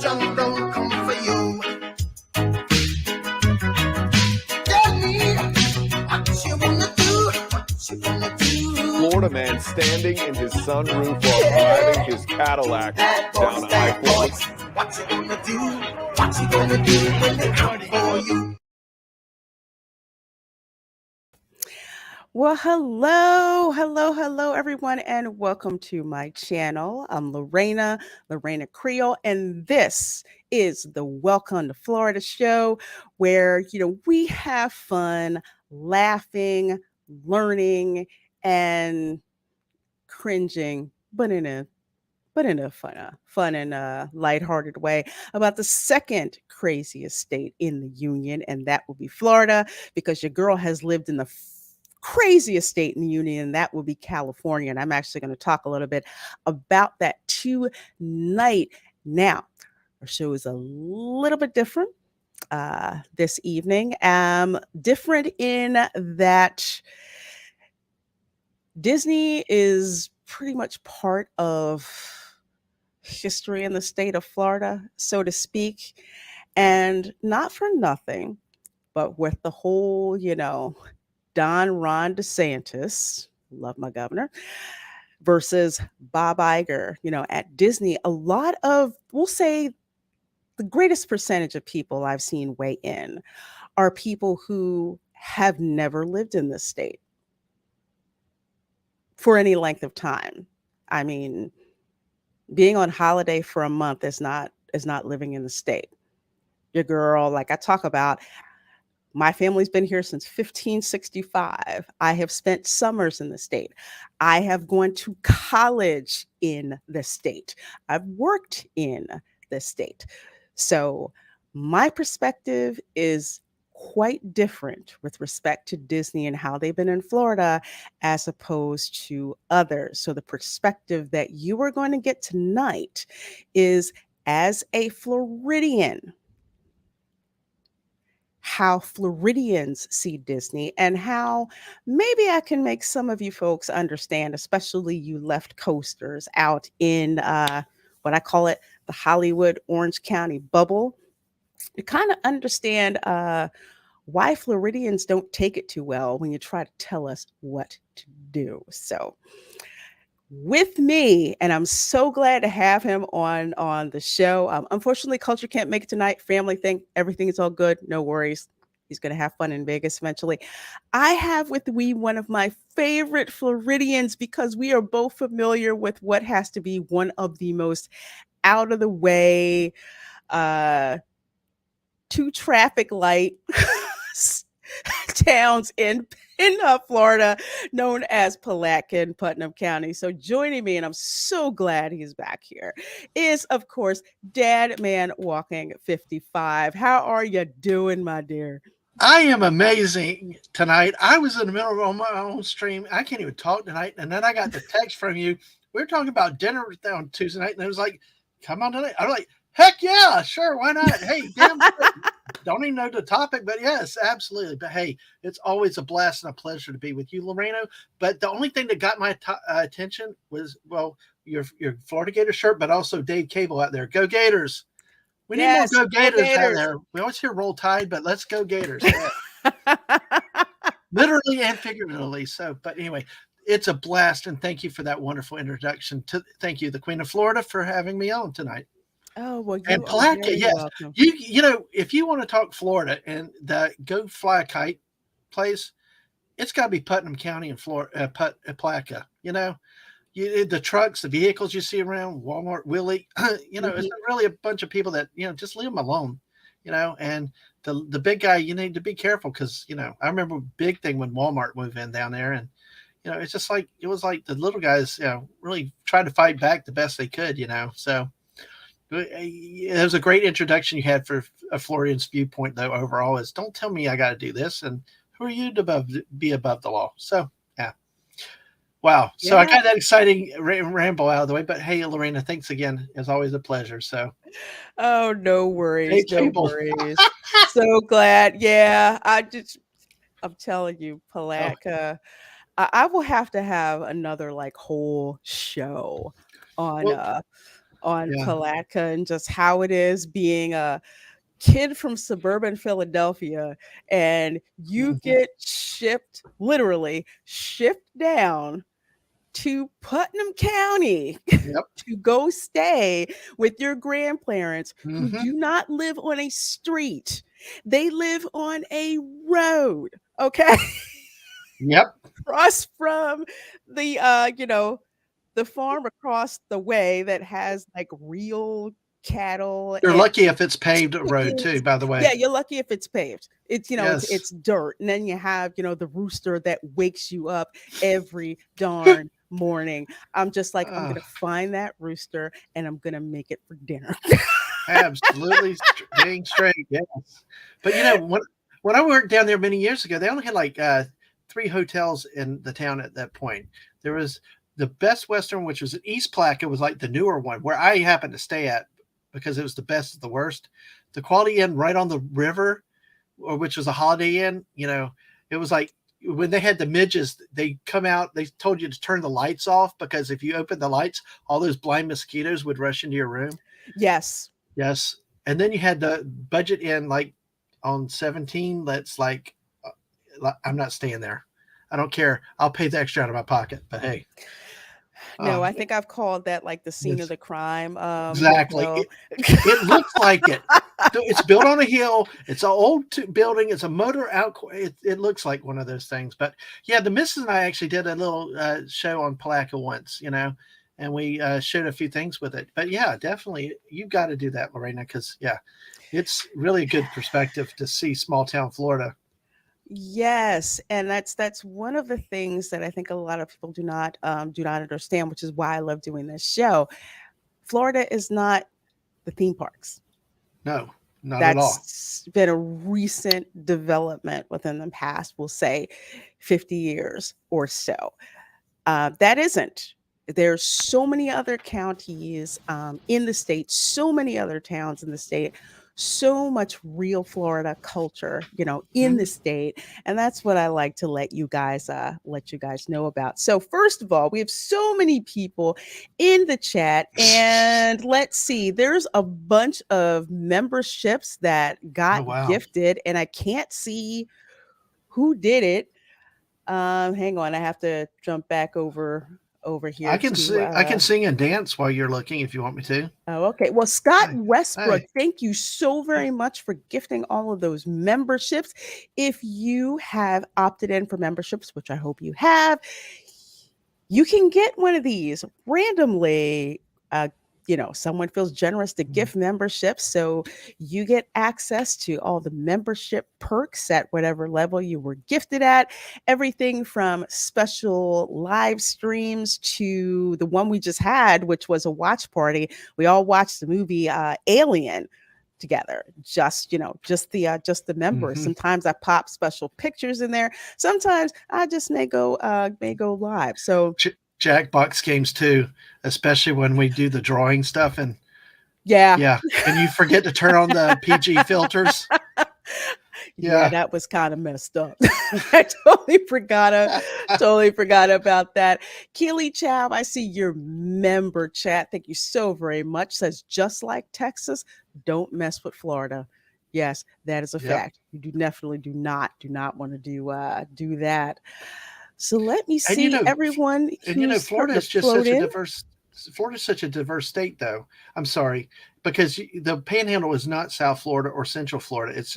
jungle come for you. Tell me what you wanna do, what you wanna do. Florida man standing in his sunroof while driving his Cadillac down I-40. What you gonna do? What you gonna do when they come for you? Well, hello, everyone, and welcome to my channel. I'm Lorena Creole, and this is the Welcome to Florida show where, we have fun, laughing, learning, and cringing, but in a fun and lighthearted way about the second craziest state in the union, and that will be Florida, because your girl has lived in the craziest state in the union, and that will be California. And I'm actually going to talk a little bit about that tonight. Now, our show is a little bit different this evening. Different in that Disney is pretty much part of history in the state of Florida, so to speak. And not for nothing, but with the whole, Ron DeSantis, love my governor, versus Bob Iger, at Disney, a lot of, we'll say, the greatest percentage of people I've seen weigh in are people who have never lived in this state for any length of time. I mean, being on holiday for a month is not living in the state. Your girl, like I talk about, my family's been here since 1565. I have spent summers in the state. I have gone to college in the state. I've worked in the state. So my perspective is quite different with respect to Disney and how they've been in Florida as opposed to others. So the perspective that you are going to get tonight is, as a Floridian, how Floridians see Disney, and how maybe I can make some of you folks understand, especially you left coasters out in what I call it, the Hollywood Orange County bubble, to kind of understand why Floridians don't take it too well when you try to tell us what to do. So with me, and I'm so glad to have him on the show. Unfortunately, Culture can't make it tonight. Family thing, everything is all good. No worries. He's going to have fun in Vegas eventually. I have with me one of my favorite Floridians, because we are both familiar with what has to be one of the most out of the way, two traffic light towns in Florida, known as Palatka and Putnam County. So joining me, and I'm so glad he's back here, is, of course, Dad Man Walking 55. How are you doing, my dear? I am amazing tonight. I was in the middle of my own stream. I can't even talk tonight. And then I got the text from you. We were talking about dinner on Tuesday night, and it was like, come on tonight. I'm like, heck yeah, sure, why not? Hey, damn, don't even know the topic, but yes, absolutely. But hey, it's always a blast and a pleasure to be with you, Loreno. But the only thing that got my attention was, well, your Florida Gator shirt, but also Dave Cable out there. Go Gators. We need more Go Gators out there. We always hear Roll Tide, but let's go Gators. Yeah. Literally and figuratively. So, but anyway, it's a blast, and thank you for that wonderful introduction. Thank you, the Queen of Florida, for having me on tonight. Oh, well, and Palatka, yes. Welcome. You know, if you want to talk Florida and the Go Fly a Kite place, it's got to be Putnam County and Florida, Palatka. You know, the trucks, the vehicles you see around, Walmart, Willie. You know, it's really a bunch of people that, just leave them alone. You know, and the big guy, you need to be careful, because I remember a big thing when Walmart moved in down there, and it's just like it was like the little guys, really tried to fight back the best they could. So. It was a great introduction you had for a Floridian's viewpoint, though. Overall, is don't tell me I got to do this, and who are you to be above the law? So, yeah, wow. So I got that exciting ramble out of the way. But hey, Lorena, thanks again. It's always a pleasure. So, oh, no worries, no worries. So glad. Yeah, I'm telling you, Palatka. I will have to have another whole show on on Yeah. Palatka and just how it is being a kid from suburban Philadelphia, and you Mhm. get literally shipped down to Putnam County Yep. to go stay with your grandparents who Mhm. do not live on a street. They live on a road, okay? Yep. Across from the the farm across the way that has like real cattle You're and lucky if it's paved road too, chickens. by the Yeah, way. you're lucky if it's paved. It's it's Yes. it's dirt. And then you have, the rooster that wakes you up every darn morning. I'm just like, I'm Uh, gonna find that rooster and I'm gonna make it for dinner. absolutely dang straight. Yes. But when I worked down there many years ago, they only had like 3 hotels in the town at that point. There was the Best Western, which was in East Platte. It was like the newer one where I happened to stay at because it was the best of the worst. The Quality Inn right on the river, or which was a Holiday Inn. It was like when they had the midges, they come out. They told you to turn the lights off because if you open the lights, all those blind mosquitoes would rush into your room. Yes. Yes. And then you had the Budget Inn like on 17. That's like, I'm not staying there. I don't care. I'll pay the extra out of my pocket. But hey, No, uh, I think I've called that like the scene of it's the crime. exactly. It looks like it. It's built on a hill. It's an old building. It's a motor out. It looks like one of those things. But yeah, the missus and I actually did a little show on Palatka once, and we showed a few things with it. But yeah, definitely, you've got to do that, Lorena, because yeah, it's really a good perspective to see small town Florida. Yes, and that's one of the things that I think a lot of people do not understand, which is why I love doing this show. Florida is not the theme parks. No, not at all. That's been a recent development within the past, we'll say 50 years or so. That isn't. There's so many other counties in the state, so many other towns in the state, so much real Florida culture, in the Mhm. state, and that's what I like to let you guys know about. So first of all, we have so many people in the chat, and let's see, there's a bunch of memberships that Oh got wow. gifted, and I can't see who did it. Hang on, I have to jump back over I here can to sing. I can sing and dance while you're looking if you want me to. oh, okay. Well, Scott Hey, Westbrook, hey. thank you so very much for gifting all of those memberships. If you have opted in for memberships, which I hope you have, you can get one of these randomly. Someone feels generous to gift memberships, so you get access to all the membership perks at whatever level you were gifted at. Everything from special live streams to the one we just had, which was a watch party. We all watched the movie Alien together, just the members. Mhm. Sometimes I pop special pictures in there, sometimes I just may go live. So Jackbox games too, especially when we do the drawing stuff. And yeah. yeah, and you forget to turn on the PG filters. Yeah, Yeah. that was kind of messed up. I totally forgot about that. Keely Chow, I see your member chat. Thank you so very much. Says just like Texas, don't mess with Florida. Yes, that is a Yep. fact. You definitely do not want to do that. So let me And see everyone who's Florida starting to is just float such a in. diverse. Florida's such a diverse state, though. I'm sorry, because the Panhandle is not South Florida or Central Florida. It's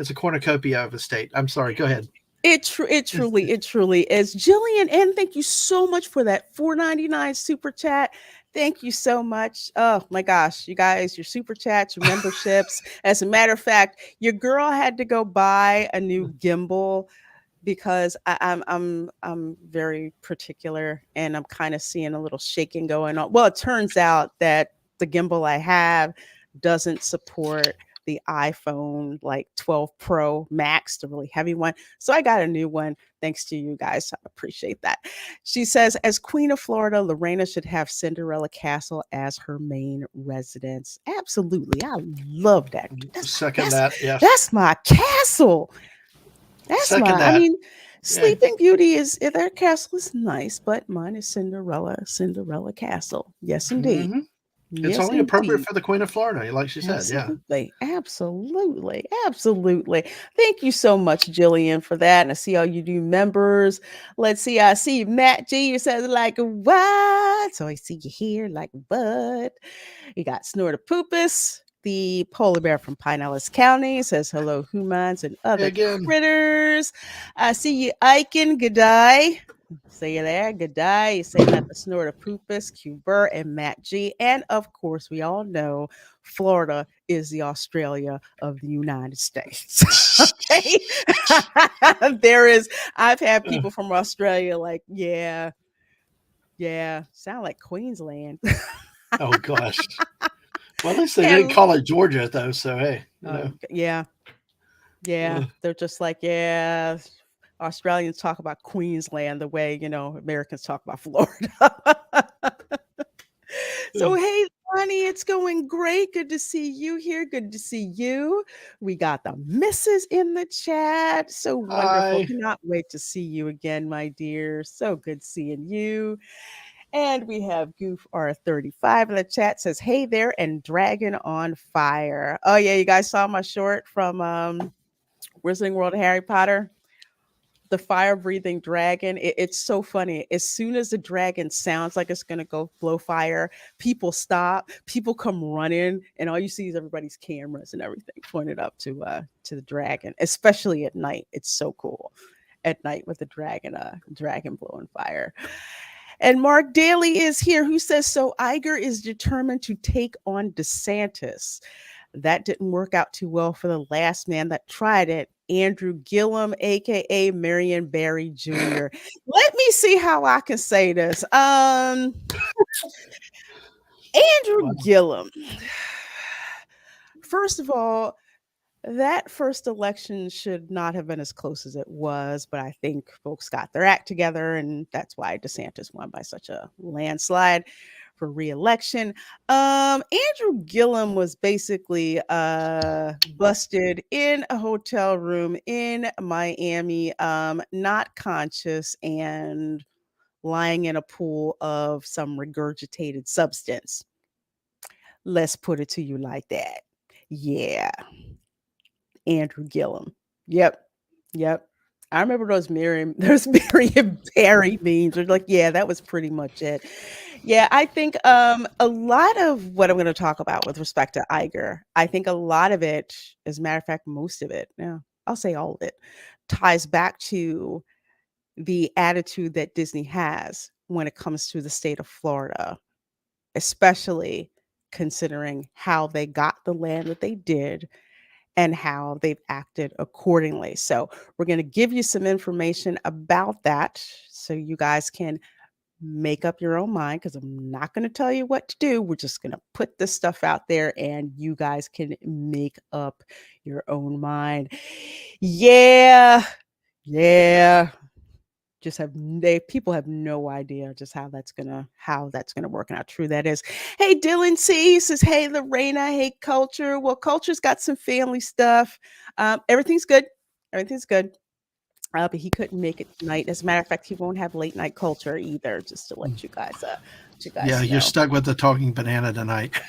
a cornucopia of a state. I'm sorry. Go ahead. It truly is. Jillian, and thank you so much for that $4.99 super chat. Thank you so much. Oh my gosh, you guys, your super chats, your memberships. As a matter of fact, your girl had to go buy a new gimbal because I'm very particular, and I'm kind of seeing a little shaking going on. Well, it turns out that the gimbal I have doesn't support the iPhone like 12 Pro Max, the really heavy one. So I got a new one thanks to you guys. I appreciate that. She says, as Queen of Florida, Lorena should have Cinderella Castle as her main residence. Absolutely. I love that. Second that. Yes. That's my castle. Second that. Yeah. Sleeping Beauty their castle is nice, but mine is Cinderella Castle. Yes, indeed. Mhm. It's Yes, only appropriate indeed. for the Queen of Florida, like she said. Yeah. Absolutely. Absolutely. Absolutely. Thank you so much, Jillian, for that. And I see all you new members. Let's see. I see Matt G. You said like what? So I see you here like what? You got Snortopoopas, the polar bear from Pinellas County, says hello, humans and other Again. critters. I see you, Aiken. Good day. See you there. Good day. You say that the Snortopoopas, Cuber, and Matt G. And of course, we all know Florida is the Australia of the United States. Okay. I've had people from Australia like, yeah, sound like Queensland. Oh gosh. Well, at least they And- didn't call it Georgia though. So hey, yeah. They're just like, yeah. Australians talk about Queensland the way, Americans talk about Florida. So, hey, honey, it's going great. Good to see you here. Good to see you. We got the missus in the chat. So wonderful. Hi. Cannot wait to see you again, my dear. So good seeing you. And we have Goof R35 in the chat, says, hey there, and Dragon on Fire. Oh, yeah, you guys saw my short from Wizarding World of Harry Potter? The fire-breathing dragon. It's so funny. As soon as the dragon sounds like it's going to go blow fire, people stop. People come running, and all you see is everybody's cameras and everything pointed up to the dragon, especially at night. It's so cool at night with the dragon blowing fire. And Mark Daly is here, who says, so Iger is determined to take on DeSantis. That didn't work out too well for the last man that tried it, Andrew Gillum, aka Marion Barry Jr. Let me see how I can say this. Andrew Gillum. First of all, that first election should not have been as close as it was, but I think folks got their act together, and that's why DeSantis won by such a landslide for re-election. Andrew Gillum was basically busted in a hotel room in Miami, not conscious and lying in a pool of some regurgitated substance. Let's put it to you like that. Yeah. Andrew Gillum. Yep. I remember those Marion Barry memes. They're like, yeah, that was pretty much it. Yeah, I think a lot of what I'm going to talk about with respect to Iger, I think a lot of it, as a matter of fact, most of it, I'll say all of it, ties back to the attitude that Disney has when it comes to the state of Florida, especially considering how they got the land that they did and how they've acted accordingly. So we're going to give you some information about that so you guys can make up your own mind, because I'm not going to tell you what to do. We're just going to put this stuff out there and you guys can make up your own mind. Yeah. People have no idea just how that's gonna work and how true that is. Hey, Dylan C says, hey, Lorena, hey, Culture. Well, Culture's got some family stuff. Everything's good. But he couldn't make it tonight. As a matter of fact, he won't have late night Culture either, just to let you guys yeah, know. You're stuck with the talking banana tonight.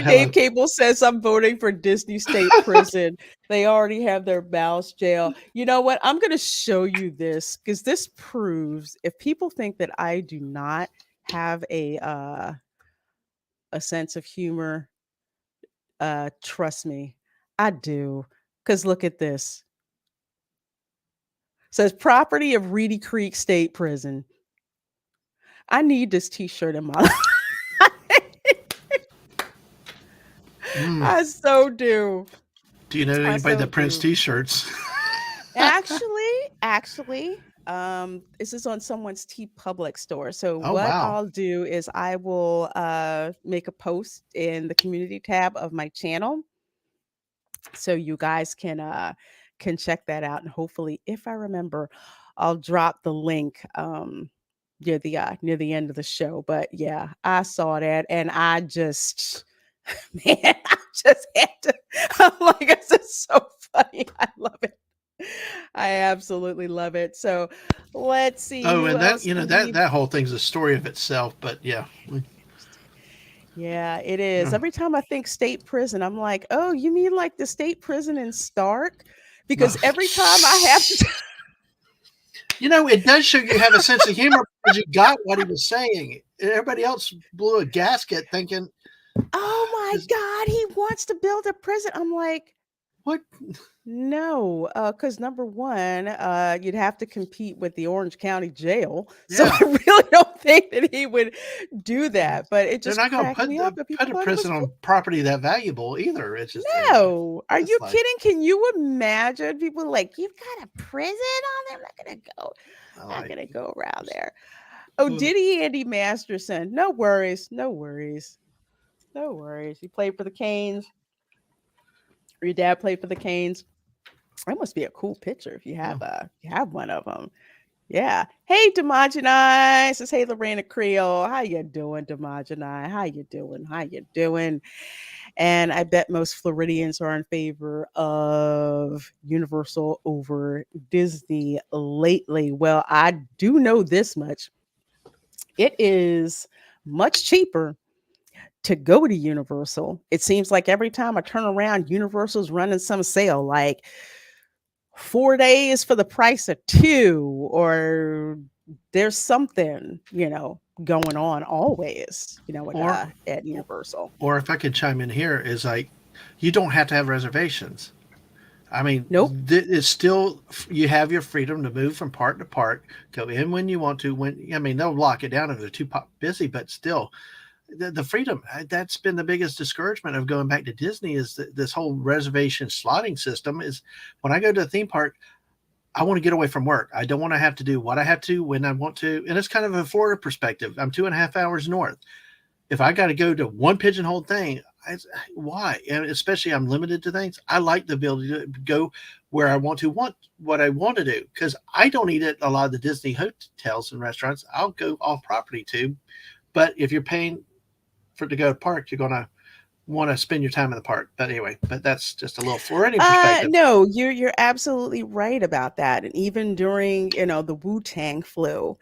Dave Cable says, I'm voting for Disney State Prison. They already have their Mouse jail. You know what? I'm going to show you this, because this proves, if people think that I do not have a sense of humor, trust me, I do. Because look at this. It says property of Reedy Creek State Prison. I need this t-shirt in my life. I so do. Do you know anybody that prints t-shirts? Actually, this is on someone's TeePublic store. So I'll do is I will make a post in the community tab of my channel, so you guys can check that out. And hopefully, if I remember, I'll drop the link near the end of the show. But yeah, I saw that and I just. Man, I just had to. I'm like, this is so funny. I love it. I absolutely love it. So let's see. Oh, and that that whole thing's a story of itself. But yeah, Yeah, it is. Mm. Every time I think state prison, I'm like, oh, you mean like the state prison in Stark? No. Because every time I have to, You know, it does show you have a sense of humor because you got what he was saying. Everybody else blew a gasket thinking, oh my Is- God, he wants to build a prison. I'm like, what? no, because number one, you'd have to compete with the Orange County Jail. So Yeah. I really don't think that he would do that. But it They're just not going to cracked me up. But people put a thought it was prison cool. on property that valuable either. It's just No, are it's you like, kidding? Can you imagine people like you've got a prison on there? I'm not gonna go. I Not like, gonna go around there. Oh, Ugh. Diddy Andy Masterson. No worries. No worries. No worries. You played for the Canes. Or your dad played for the Canes. That must be a cool picture if you have one of them. Yeah. Hey, Demogeni. Says, hey, Lorena Creole. How you doing, Demogeni? How you doing? How you doing? And I bet most Floridians are in favor of Universal over Disney lately. Well, I do know this much. It is much cheaper to go to Universal. It seems like every time I turn around, Universal's running some sale, like 4 days for the price of 2, or there's something, going on always, at Universal. Or if I could chime in here, is like, you don't have to have reservations. I mean, Nope. It's still, you have your freedom to move from park to park, go in when you want to. They'll lock it down if they're too busy, but still, the freedom, that's been the biggest discouragement of going back to Disney is this whole reservation slotting system. Is when I go to a theme park, I want to get away from work. I don't want to have to do what I have to when I want to. And it's kind of a Florida perspective. I'm 2.5 hours north. If I got to go to one pigeonhole thing, why? And especially I'm limited to things. I like the ability to go where I want what I want to do, because I don't eat at a lot of the Disney hotels and restaurants. I'll go off property too. But if you're paying to go to park, you're going to want to spend your time in the park. But anyway, that's just a little Floridian perspective. No, you're absolutely right about that. And even during, the Wu-Tang flu,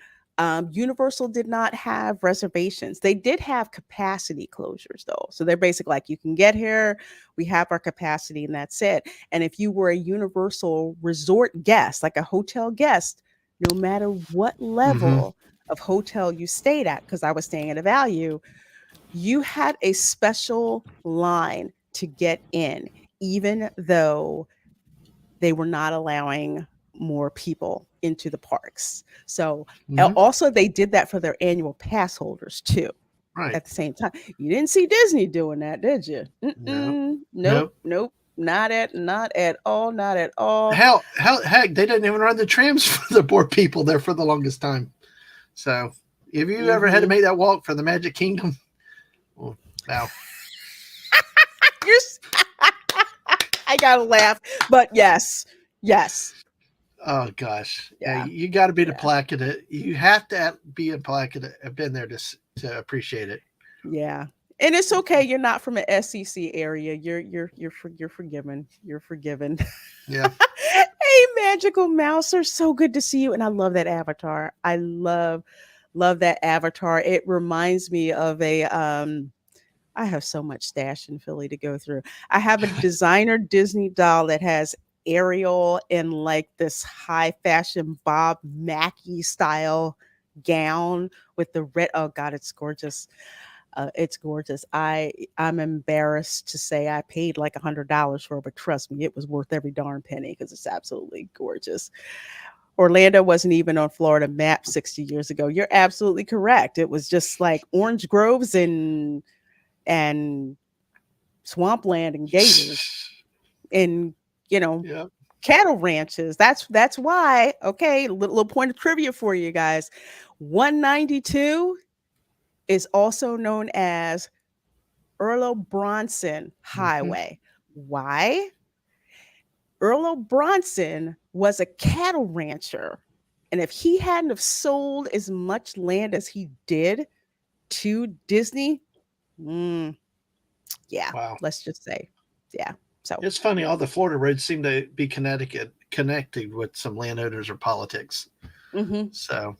Universal did not have reservations. They did have capacity closures though. So they're basically like, you can get here, we have our capacity, and that's it. And if you were a Universal resort guest, like a hotel guest, no matter what level of hotel you stayed at, because I was staying at a value, you had a special line to get in, even though they were not allowing more people into the parks. So also they did that for their annual pass holders too. Right. At the same time, you didn't see Disney doing that, did you? Nope. Not at all. Not at all. Heck, they didn't even run the trams for the poor people there for the longest time. So, if you ever had to make that walk for the Magic Kingdom, well, now I gotta laugh, but yes. Oh gosh, Yeah. You got to be the Placida. You have to be in Placida. I've been there to appreciate it. Yeah, and it's okay. You're not from an SEC area. You're forgiven. You're forgiven. Yeah. Hey, Magical Mouser, so good to see you, and I love that avatar. I love that avatar. It reminds me of a I have so much stash in Philly to go through. I have a designer Disney doll that has Ariel in like this high fashion Bob Mackie style gown with the red. Oh God, it's gorgeous. It's gorgeous. I'm embarrassed to say I paid like $100 for it, but trust me, it was worth every darn penny because it's absolutely gorgeous. Orlando wasn't even on Florida map 60 years ago. You're absolutely correct. It was just like orange groves and swampland and gators and cattle ranches. That's why. Okay, little point of trivia for you guys. 192 is also known as Earl Bronson Highway. Why? Earl Bronson was a cattle rancher, and if he hadn't have sold as much land as he did to Disney, wow. Let's just say, So it's funny. All the Florida roads seem to be connected with some landowners or politics. So,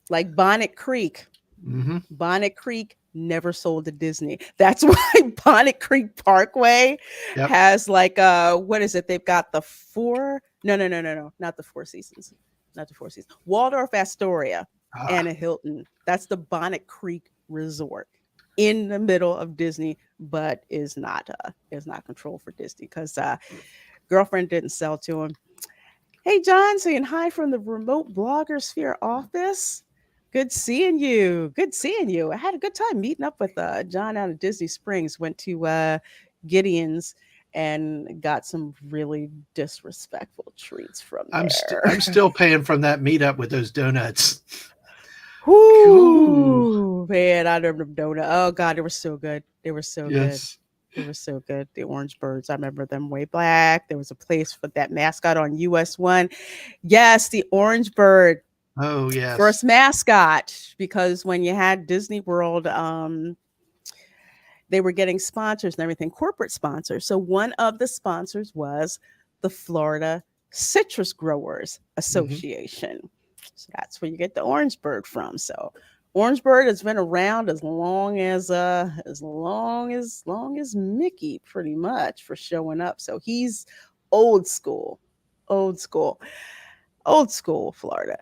like Bonnet Creek. Mm-hmm. Bonnet Creek never sold to Disney. That's why Bonnet Creek Parkway Yep. has like what is it? They've got the no, not the Four Seasons. Not the Four Seasons. Waldorf Astoria and a Hilton. That's the Bonnet Creek Resort in the middle of Disney, but is not controlled for Disney because girlfriend didn't sell to him. Hey John, saying hi from the remote blogger sphere office. Good seeing you. Good seeing you. I had a good time meeting up with John out of Disney Springs. Went to Gideon's and got some really disrespectful treats from there. I'm still paying from that meetup with those donuts. Ooh, man, I remember them donuts. Oh God, they were so good. They were so good. They were so good. The Orange Birds. I remember them way back. There was a place for that mascot on US1. Yes, the Orange Bird. Oh, yes. First mascot, because when you had Disney World, they were getting sponsors and everything, corporate sponsors. So one of the sponsors was the Florida Citrus Growers Association. So that's where you get the Orange Bird from. So Orange Bird has been around as long as Mickey, pretty much, for showing up. So he's old school Florida.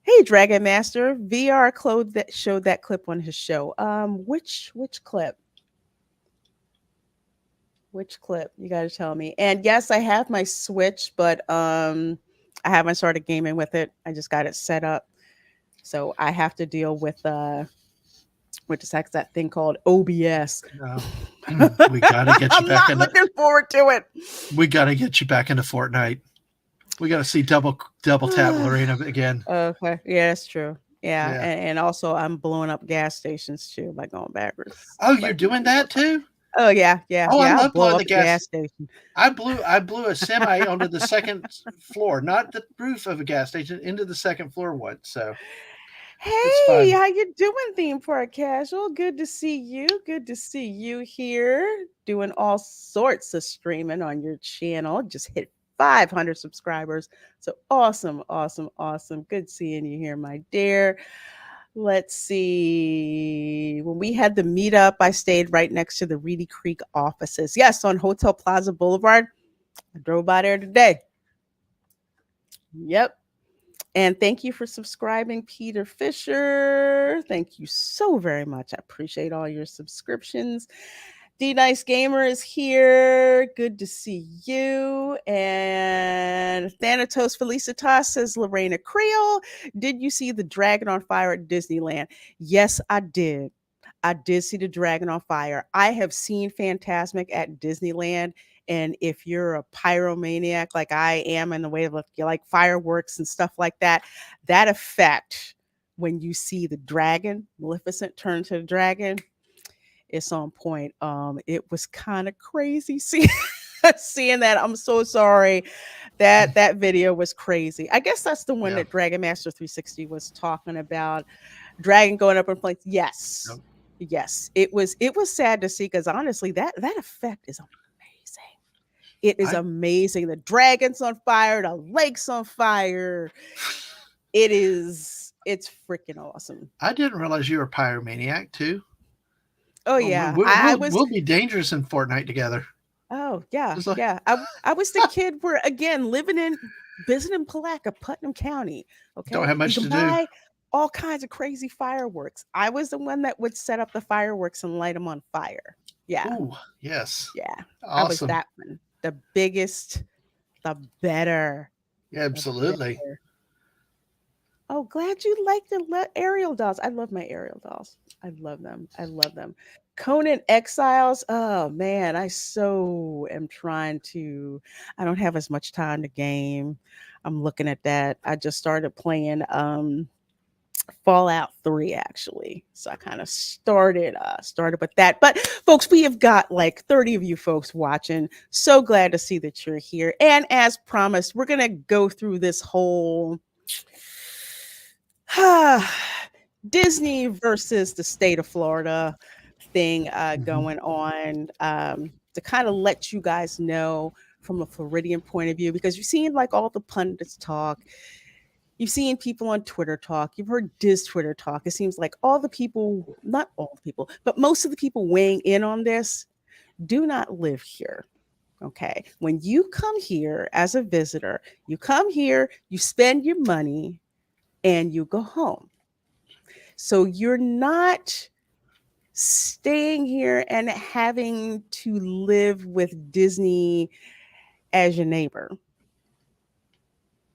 Hey, Dragon Master, VR Claude that showed that clip on his show. Which clip? Which clip? You got to tell me. And yes, I have my Switch, but I haven't started gaming with it. I just got it set up, so I have to deal with that thing called OBS. We gotta get you I'm back. not looking forward to it. We gotta get you back into Fortnite. We got to see double tap Lorena again. Okay, yeah, that's true. Yeah. And also I'm blowing up gas stations too by going backwards. Oh, you're doing that too? Oh yeah. Oh, I I'll love blow blowing up the the gas gas station. I blew a semi onto the second floor, not the roof of a gas station, into the second floor once. So, hey, how you doing, Theme Park Casual? Good to see you. Good to see you here, doing all sorts of streaming on your channel. Just hit 500 subscribers. So awesome. Good seeing you here, my dear. Let's see. When we had the meetup, I stayed right next to the Reedy Creek offices. Yes, on Hotel Plaza Boulevard. I drove by there today. Yep. And thank you for subscribing, Peter Fisher. Thank you so very much. I appreciate all your subscriptions. D Nice Gamer is here. Good to see you. And Thanatos Felicitas says, Lorena Creole, did you see the Dragon on Fire at Disneyland? Yes, I did. I did see the Dragon on Fire. I have seen Fantasmic at Disneyland. And if you're a pyromaniac like I am, in the way of you like fireworks and stuff like that, that effect when you see the dragon, Maleficent, turn to the dragon, it's on point. It was kind of crazy seeing that. I'm so sorry. That video was crazy. I guess that's the one that Dragon Master 360 was talking about. Dragon going up in flames. Yes. Yes. It was sad to see, because honestly, that effect is amazing. It is amazing. The dragon's on fire, the lake's on fire. It's freaking awesome. I didn't realize you were a pyromaniac too. Oh yeah, we'll be dangerous in Fortnite together. Oh yeah, yeah. I was the kid where, again, visiting Palatka, Putnam County. Okay, don't have much to do. All kinds of crazy fireworks. I was the one that would set up the fireworks and light them on fire. Yeah. Ooh, yes. Yeah. Awesome. I was that one. The biggest, the better. Yeah, absolutely. Better. Oh, glad you like the Ariel dolls. I love my Ariel dolls. I love them. Conan Exiles. Oh man, I so am trying to. I don't have as much time to game. I'm looking at that. I just started playing Fallout 3 actually. So I kind of started with that. But folks, we have got like 30 of you folks watching. So glad to see that you're here. And as promised, we're going to go through this whole Disney versus the state of Florida thing going on, to kind of let you guys know from a Floridian point of view, because you've seen like all the pundits talk. you've seen people on Twitter talk, you've heard Diz Twitter talk. It seems like all the people, not all the people, but most of the people weighing in on this do not live here. Okay. When you come here as a visitor, you come here, you spend your money, and you go home. So you're not staying here and having to live with Disney as your neighbor.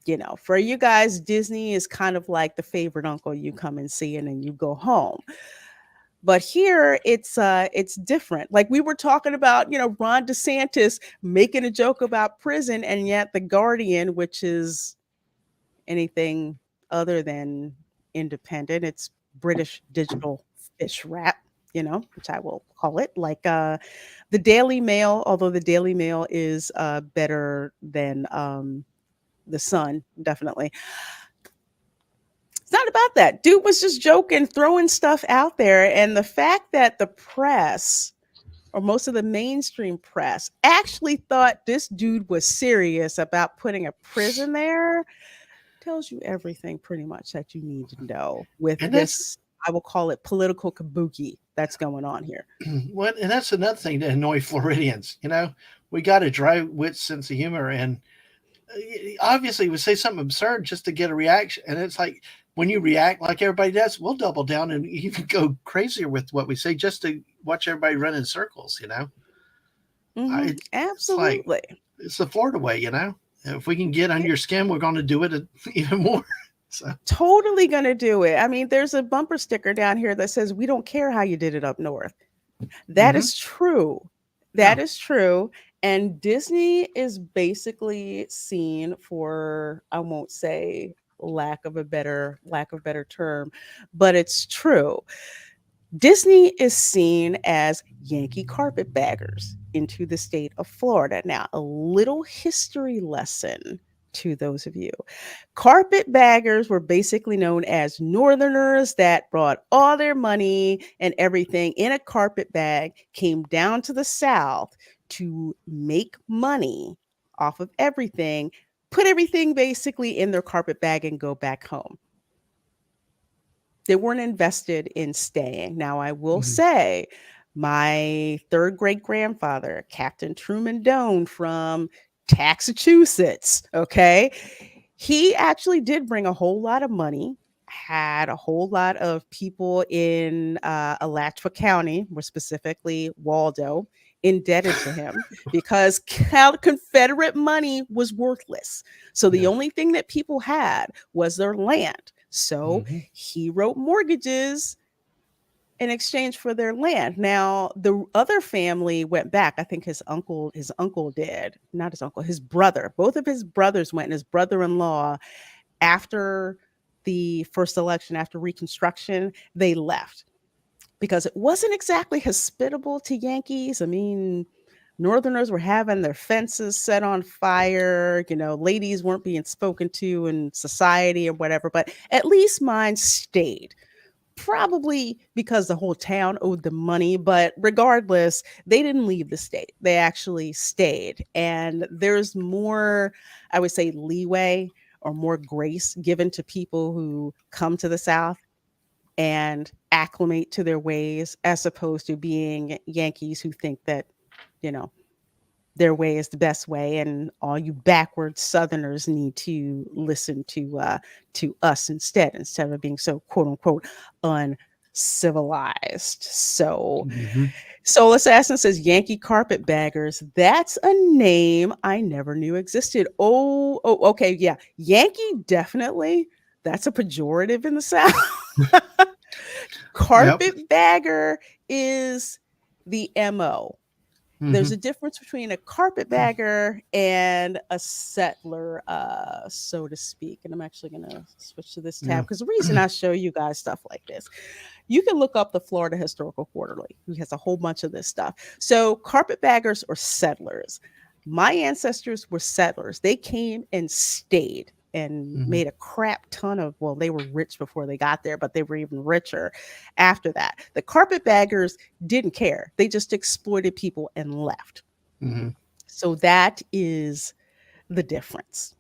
You know, for you guys, Disney is kind of like the favorite uncle you come and see and then you go home. But here it's different. Like we were talking about, you know, Ron DeSantis making a joke about prison, and yet The Guardian, which is anything other than independent, it's British digital fish wrap, you know, which I will call it, like the Daily Mail, although the Daily Mail is better than the Sun, definitely. It's not about that. Dude was just joking, throwing stuff out there. And the fact that the press, or most of the mainstream press, actually thought this dude was serious about putting a prison there tells you everything pretty much that you need to know with And this, I will call it political kabuki that's going on here. well, and that's another thing to annoy Floridians. You know, we got a dry wit sense of humor, and obviously we say something absurd just to get a reaction. And it's like when you react like everybody does, we'll double down and even go crazier with what we say just to watch everybody run in circles. You know, Mhm. Absolutely. it's the Florida way. You know, if we can get under your skin, we're going to do it even more. So Totally going to do it. I mean, there's a bumper sticker down here that says, "We don't care how you did it up north." That Mhm. is true. That is true. And Disney is basically seen for, I won't say lack of a better term, but it's true. Disney is seen as Yankee carpetbaggers into the state of Florida. Now, a little history lesson to those of you. Carpetbaggers were basically known as Northerners that brought all their money and everything in a carpet bag, came down to the South to make money off of everything, put everything basically in their carpet bag and go back home. They weren't invested in staying. Now, I will say, my third great grandfather, Captain Truman Doane from Massachusetts, okay, he actually did bring a whole lot of money, had a whole lot of people in Alachua County, more specifically Waldo, indebted to him because Confederate money was worthless. So the only thing that people had was their land. So he wrote mortgages in exchange for their land. Now, the other family went back. I think his uncle did, not his uncle, his brother. Both of his brothers went, and his brother-in-law, after the first election, after Reconstruction, they left because it wasn't exactly hospitable to Yankees. I mean, Northerners were having their fences set on fire. You know, ladies weren't being spoken to in society or whatever, but at least mine stayed. Probably because the whole town owed them money, but regardless, they didn't leave the state. They actually stayed. And there's more, I would say, leeway or more grace given to people who come to the South and acclimate to their ways, as opposed to being Yankees who think that, you know, their way is the best way, and all you backward Southerners need to listen to us instead of being so quote unquote uncivilized. So Soul Assassin says Yankee carpetbaggers. That's a name I never knew existed. Oh, okay, yeah, Yankee definitely. That's a pejorative in the South. Carpetbagger is the MO. There's a difference between a carpetbagger and a settler, so to speak. And I'm actually going to switch to this tab because the reason I show you guys stuff like this, you can look up the Florida Historical Quarterly. It has a whole bunch of this stuff. So carpetbaggers or settlers. My ancestors were settlers. They came and stayed and made a crap ton of, well, they were rich before they got there, but they were even richer after that. The carpetbaggers didn't care. They just exploited people and left. So that is the difference.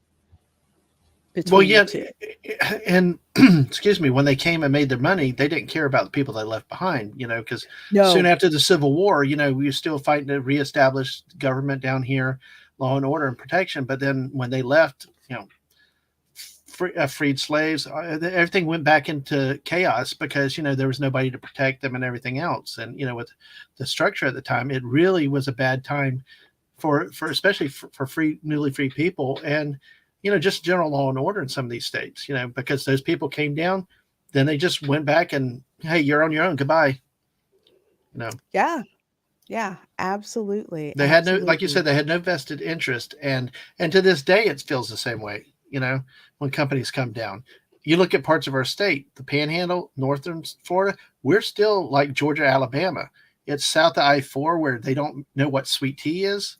Well, between the yeah, two. and excuse me, when they came and made their money, they didn't care about the people they left behind, because soon No, after the Civil War, we were still fighting to reestablish government down here, law and order and protection. But then when they left, freed slaves, everything went back into chaos because there was nobody to protect them and everything else. And with the structure at the time, it really was a bad time for especially for newly free people, and just general law and order in some of these states. Because those people came down, then they just went back and, hey, you're on your own, goodbye. yeah, yeah, absolutely, They had no, like you absolutely. said, they had no vested interest, and to this day it feels the same way. When companies come down, you look at parts of our state, the Panhandle, northern Florida, we're still like Georgia, Alabama. It's south of I-4 where they don't know what sweet tea is.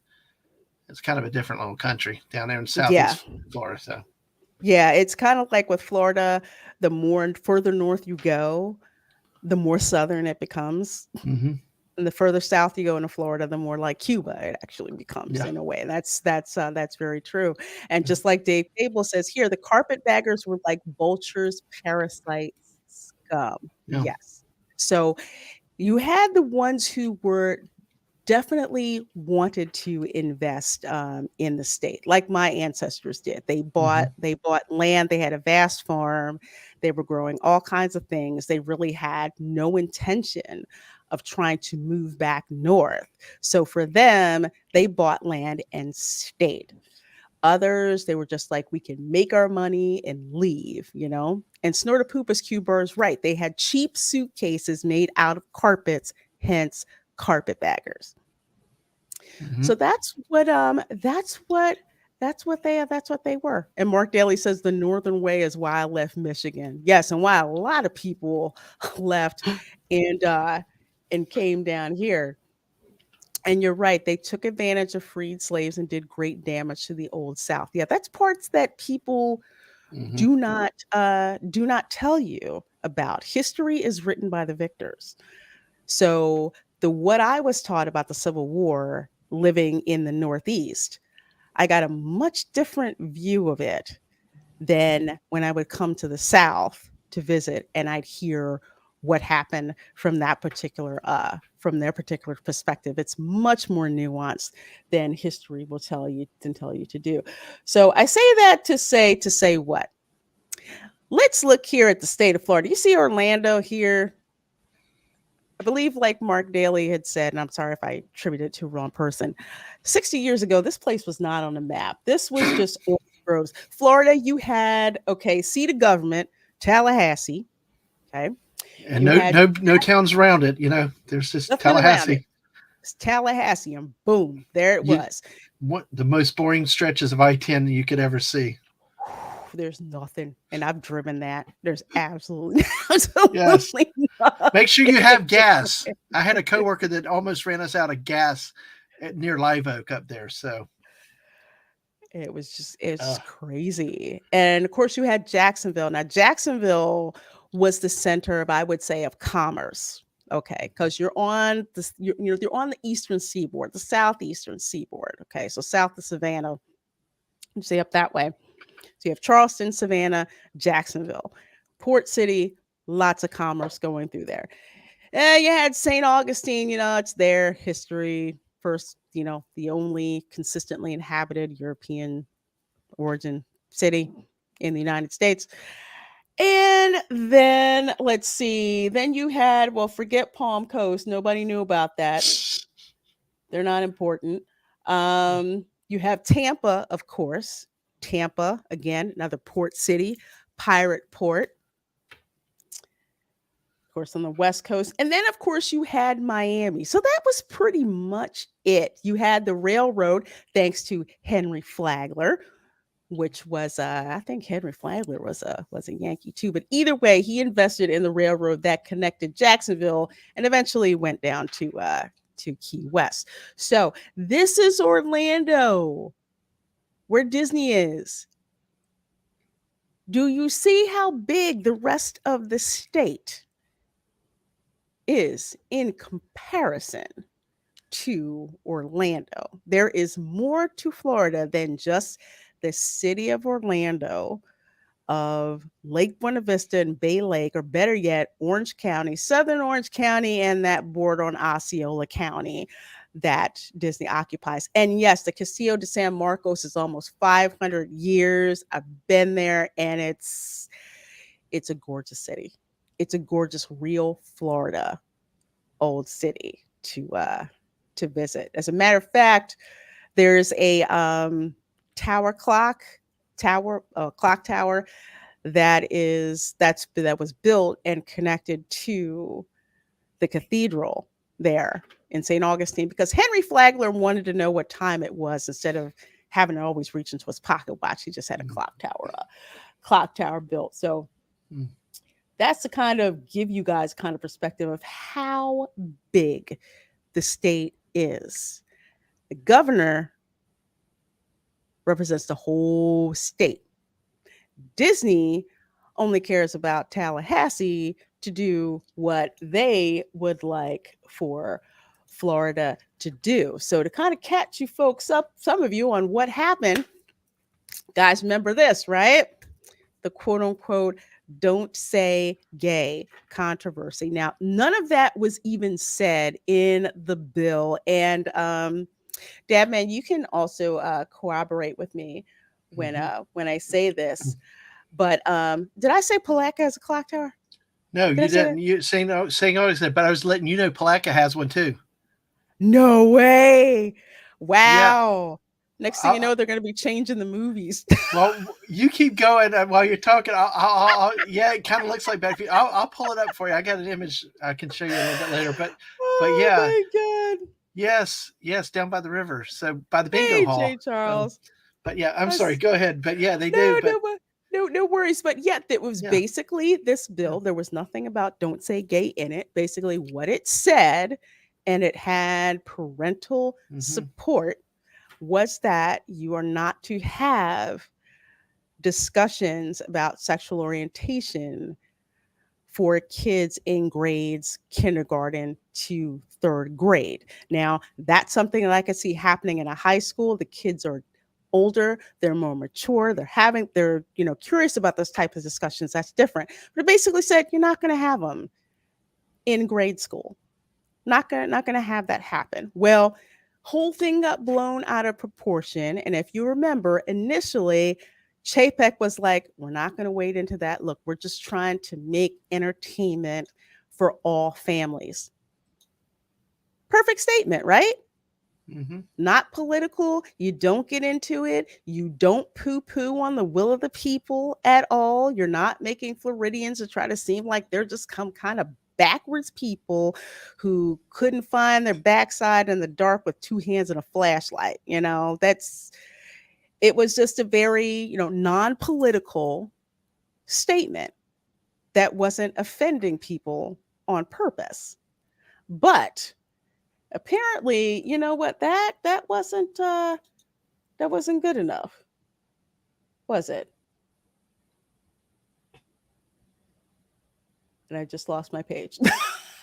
It's kind of a different little country down there in Yeah, southeast Florida. So, yeah, it's kind of like with Florida, the more further north you go, the more southern it becomes. mhm. And the further south you go into Florida, the more like Cuba it actually becomes Yeah. in a way. That's very true. And just like Dave Cable says here, the carpetbaggers were like vultures, parasites, scum. Yeah. Yes. So you had the ones who were definitely wanted to invest in the state, like my ancestors did. Mhm. They bought land. They had a vast farm. They were growing all kinds of things. They really had no intention of trying to move back north. So for them, they bought land and stayed. Others, they were just like, we can make our money and leave, you know? And Snortopoopas Q Burr's right. They had cheap suitcases made out of carpets, hence carpetbaggers. So Mhm. that's what they were. And Mark Daly says the northern way is why I left Michigan. Yes, and why a lot of people left and came down here. And you're right, they took advantage of freed slaves and did great damage to the old South. Yeah, that's parts that people Mhm. do not tell you about. History is written by the victors. So the what I was taught about the Civil War living in the Northeast, I got a much different view of it than when I would come to the South to visit and I'd hear what happened from their particular perspective. It's much more nuanced than history will tell you to do. So I say that to say what? Let's look here at the state of Florida. You see Orlando here. I believe, like Mark Daly had said, and I'm sorry if I attributed it to a wrong person, 60 years ago, this place was not on the map. This was just orange groves. Florida, you had, okay, seat of government, Tallahassee, okay? And You no, had no, no towns around it. There's just nothing around it. Tallahassee. It's Tallahassee, and boom, there it You was. What the most boring stretches of I-10 you could ever see. There's nothing, and I've driven that. There's absolutely, Yes. absolutely Make sure you nothing. have gas. I had a coworker that almost ran us out of gas near Live Oak up there. So, It's uh, just crazy. And of course you had Jacksonville. Now Jacksonville was the center of, I would say, of commerce. Okay, because you're on the eastern seaboard, the southeastern seaboard. Okay, so south of Savannah, you see up that way. So you have Charleston, Savannah, Jacksonville, Port City, lots of commerce going through there. You had St. Augustine, it's their history. First, the only consistently inhabited European origin city in the United States. And then let's see, then you had, well, forget Palm Coast. Nobody knew about that. They're not important. You have Tampa, of course. Tampa, again, another port city, pirate port, of course, on the West Coast. And then, of course, you had Miami. So that was pretty much it. You had the railroad, thanks to Henry Flagler, which was I think Henry Flagler was a Yankee too. But either way, he invested in the railroad that connected Jacksonville and eventually went down to Key West. So this is Orlando, where Disney is. Do you see how big the rest of the state is in comparison to Orlando? There is more to Florida than just the city of Orlando, of Lake Buena Vista and Bay Lake, or better yet, Orange County, Southern Orange County, and that border on Osceola County that Disney occupies. And yes, the Castillo de San Marcos is almost 500 years. I've been there, and it's a gorgeous city. It's a gorgeous, real Florida old city to visit. As a matter of fact, there's a clock tower that was built and connected to the cathedral there in St. Augustine, because Henry Flagler wanted to know what time it was instead of having to always reach into his pocket watch. He just had a clock tower built. So that's to kind of give you guys kind of perspective of how big the state is. The governor represents the whole state. Disney only cares about Tallahassee to do what they would like for Florida to do. So to kind of catch you folks up, some of you, on what happened, guys, remember this, right? The quote unquote "don't say gay" controversy. Now, none of that was even said in the bill. And Dabman, you can also corroborate with me when I say this. But did I say Palatka has a clock tower? No, you didn't. You saying always that, but I was letting you know Palatka has one too. No way! Wow. Yeah. Next thing you know, they're going to be changing the movies. Well, you keep going while you're talking. Yeah, it kind of looks like Battlefield. I'll pull it up for you. I got an image I can show you a little bit later. But yeah, my God. Yes, down by the river. So by the bingo hall. J. Charles. But yeah, I'm sorry. Go ahead. But yeah, they do. But no worries. But yet it was basically this bill. There was nothing about "don't say gay" in it. Basically, what it said, and it had parental support, was that you are not to have discussions about sexual orientation for kids in grades kindergarten to third grade. Now, that's something that I could see happening in a high school. The kids are older, they're more mature, they're curious about those types of discussions. That's different. But it basically said you're not going to have them in grade school. Not going to have that happen. Well, whole thing got blown out of proportion. And if you remember, initially, Chapek was like, we're not going to wade into that. Look, we're just trying to make entertainment for all families. Perfect statement, right? Not political. You don't get into it. You don't poo-poo on the will of the people at all. You're not making Floridians to try to seem like they're just some kind of backwards people who couldn't find their backside in the dark with two hands and a flashlight. It was just a very, non-political statement that wasn't offending people on purpose. But apparently, you know what, that wasn't good enough, was it? And I just lost my page.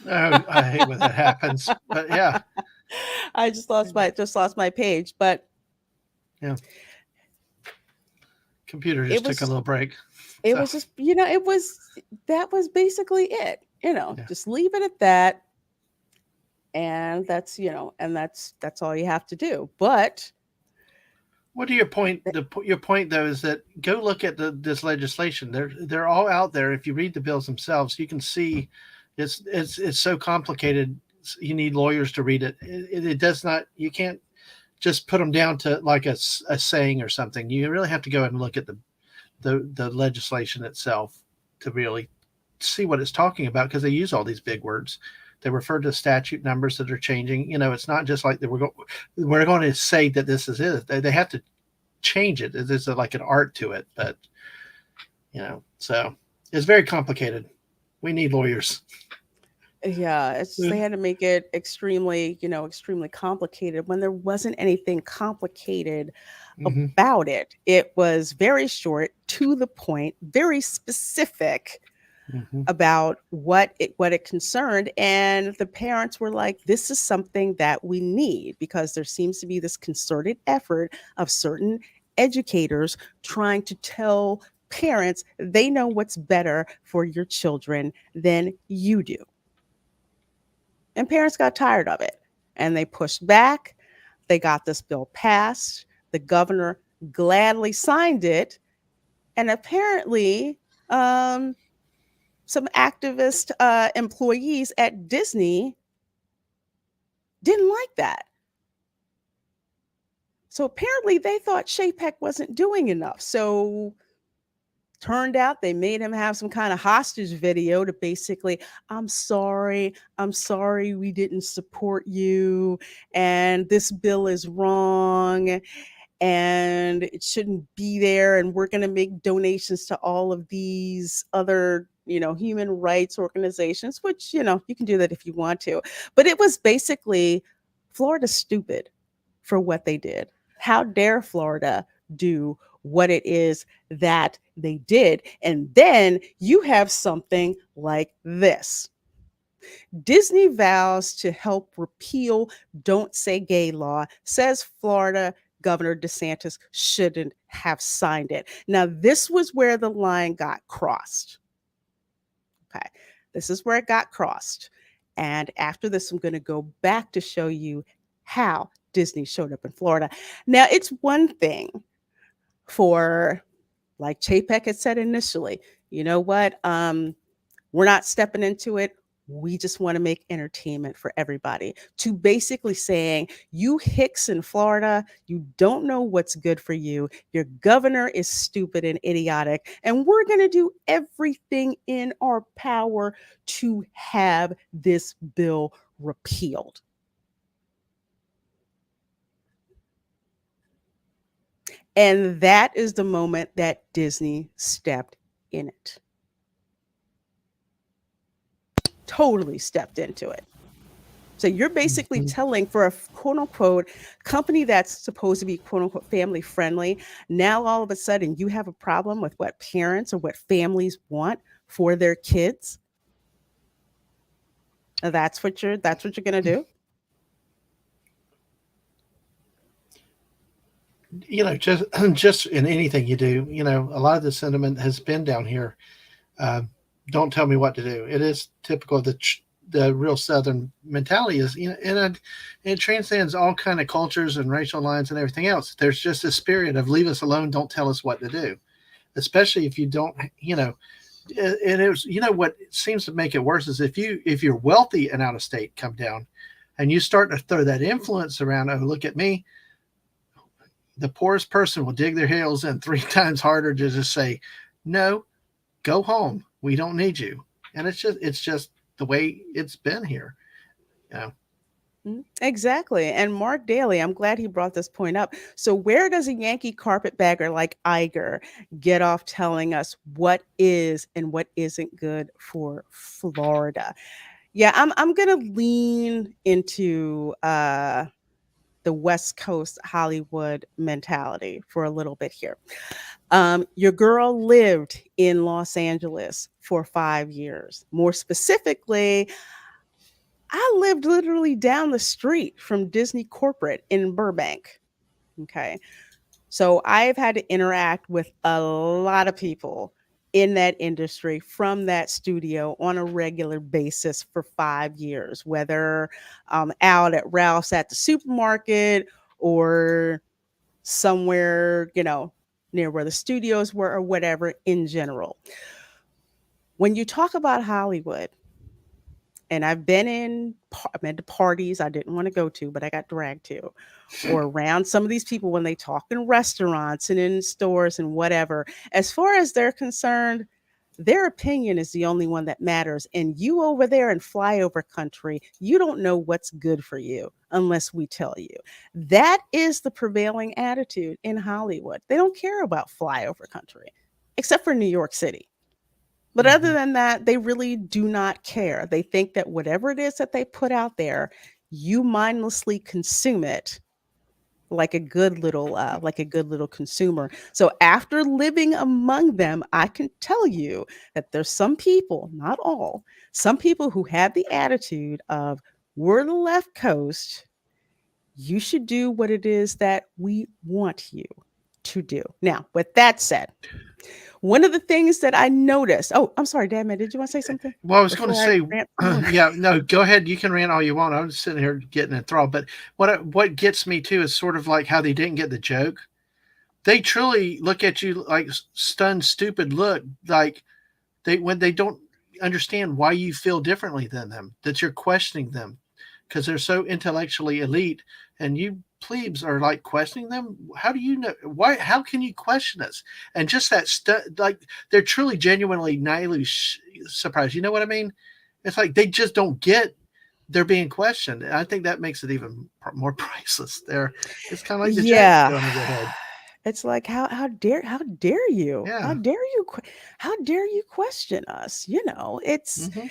Oh, I hate when that happens. But yeah, I just lost my page. But yeah, computer just took a little break. It was just, that was basically it. Just leave it at that. And that's, that's all you have to do. But what are your point? Your point, though, is that go look at this legislation. They're all out there. If you read the bills themselves, you can see it's so complicated. You need lawyers to read it. It does not. You can't just put them down to like a saying or something. You really have to go and look at the legislation itself to really see what it's talking about, because they use all these big words. They refer to statute numbers that are changing. It's not just like we're going to say that this is it. They have to change it. There's like an art to it, but so it's very complicated. We need lawyers. Yeah, they had to make it extremely complicated when there wasn't anything complicated about it. It was very short, to the point, very specific about what it concerned. And the parents were like, this is something that we need, because there seems to be this concerted effort of certain educators trying to tell parents, they know what's better for your children than you do. And parents got tired of it and they pushed back. They got this bill passed. The governor gladly signed it. And apparently, some activist employees at Disney didn't like that. So apparently they thought Chapek wasn't doing enough. So turned out they made him have some kind of hostage video to basically, I'm sorry, we didn't support you, and this bill is wrong, and it shouldn't be there, and we're going to make donations to all of these other, human rights organizations, which, you can do that if you want to. But it was basically Florida stupid for what they did. How dare Florida do what it is that they did? And then you have something like this. Disney vows to help repeal Don't Say Gay law, says Florida Governor DeSantis shouldn't have signed it. Now, this was where the line got crossed. Okay, this is where it got crossed. And after this, I'm going to go back to show you how Disney showed up in Florida. Now, it's one thing for, like Chapek had said initially, you know what? We're not stepping into it. We just want to make entertainment for everybody. To basically saying, you hicks in Florida, you don't know what's good for you. Your governor is stupid and idiotic. And we're going to do everything in our power to have this bill repealed. And that is the moment that Disney stepped in it. Totally stepped into it. So you're basically telling, for a quote unquote company that's supposed to be quote unquote family friendly, now all of a sudden you have a problem with what parents or what families want for their kids. That's what you're going to do. Just in anything you do, a lot of the sentiment has been down here. Don't tell me what to do. It is typical of the real Southern mentality is, and it transcends all kind of cultures and racial lines and everything else. There's just a spirit of leave us alone. Don't tell us what to do, especially if you don't, and it was, what seems to make it worse is if you're wealthy and out of state come down and you start to throw that influence around. Oh, look at me. The poorest person will dig their heels in 3 times harder to just say, no, go home. We don't need you. And it's just the way it's been here. Exactly. And Mark Daly, I'm glad he brought this point up. So where does a Yankee carpetbagger like Iger get off telling us what is and what isn't good for Florida? Yeah, I'm going to lean into the West Coast Hollywood mentality for a little bit here. Your girl lived in Los Angeles for 5 years. More specifically, I lived literally down the street from Disney corporate in Burbank. Okay. So I've had to interact with a lot of people in that industry from that studio on a regular basis for 5 years, whether out at Ralph's at the supermarket or somewhere, near where the studios were or whatever in general. When you talk about Hollywood, and I've been to parties I didn't want to go to, but I got dragged to, or around some of these people when they talk in restaurants and in stores and whatever, as far as they're concerned, their opinion is the only one that matters. And you over there in flyover country, you don't know what's good for you unless we tell you. That is the prevailing attitude in Hollywood. They don't care about flyover country, except for New York City. But other than that, they really do not care. They think that whatever it is that they put out there, you mindlessly consume it like a good little consumer. So after living among them, I can tell you that there's some people, not all, some people who have the attitude of, we're the left coast, you should do what it is that we want you to do. Now, with that said, one of the things that I noticed. Oh, I'm sorry, Dad, man. Did you want to say something? Well, I was going to Before I say, rant some more? yeah, no, go ahead. You can rant all you want. I'm just sitting here getting enthralled. But what gets me too is sort of like how they didn't get the joke. They truly look at you like stunned, stupid look, like when they don't understand why you feel differently than them, that you're questioning them because they're so intellectually elite, and you plebes are like questioning them. How do you know why? How can you question us? And just that like they're truly genuinely naively surprised. You know what I mean? It's like they just don't get they're being questioned. And I think that makes it even more priceless. There, it's kind of like the joke Yeah. going over their head. It's like how dare you? Yeah. How dare you question us? You know, it's Mhm.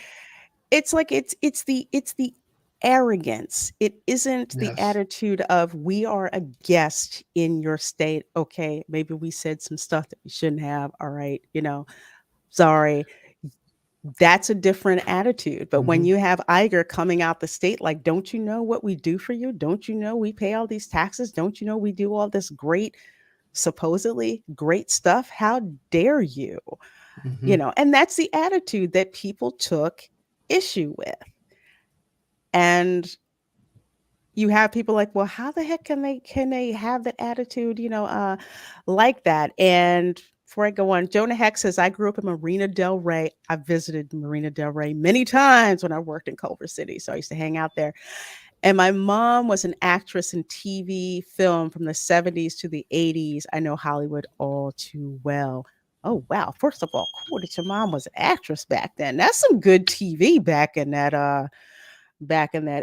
it's like it's the arrogance. It isn't the Yes. attitude of we are a guest in your state. Okay, maybe we said some stuff that we shouldn't have. All right, you know, sorry. That's a different attitude. But when Mhm. you have Iger coming out the state, like, don't you know what we do for you? Don't you know we pay all these taxes? Don't you know we do all this great, supposedly great stuff? How dare you? You Mhm. know, and that's the attitude that people took issue with. And you have people like, well, how the heck can they have that attitude, like that? And before I go on, Jonah Heck says, I grew up in Marina Del Rey. I visited Marina Del Rey many times when I worked in Culver City. So I used to hang out there. And my mom was an actress in TV film from the 70s to the 80s. I know Hollywood all too well. Oh, wow. First of all, cool that your mom was an actress back then. That's some good TV back in that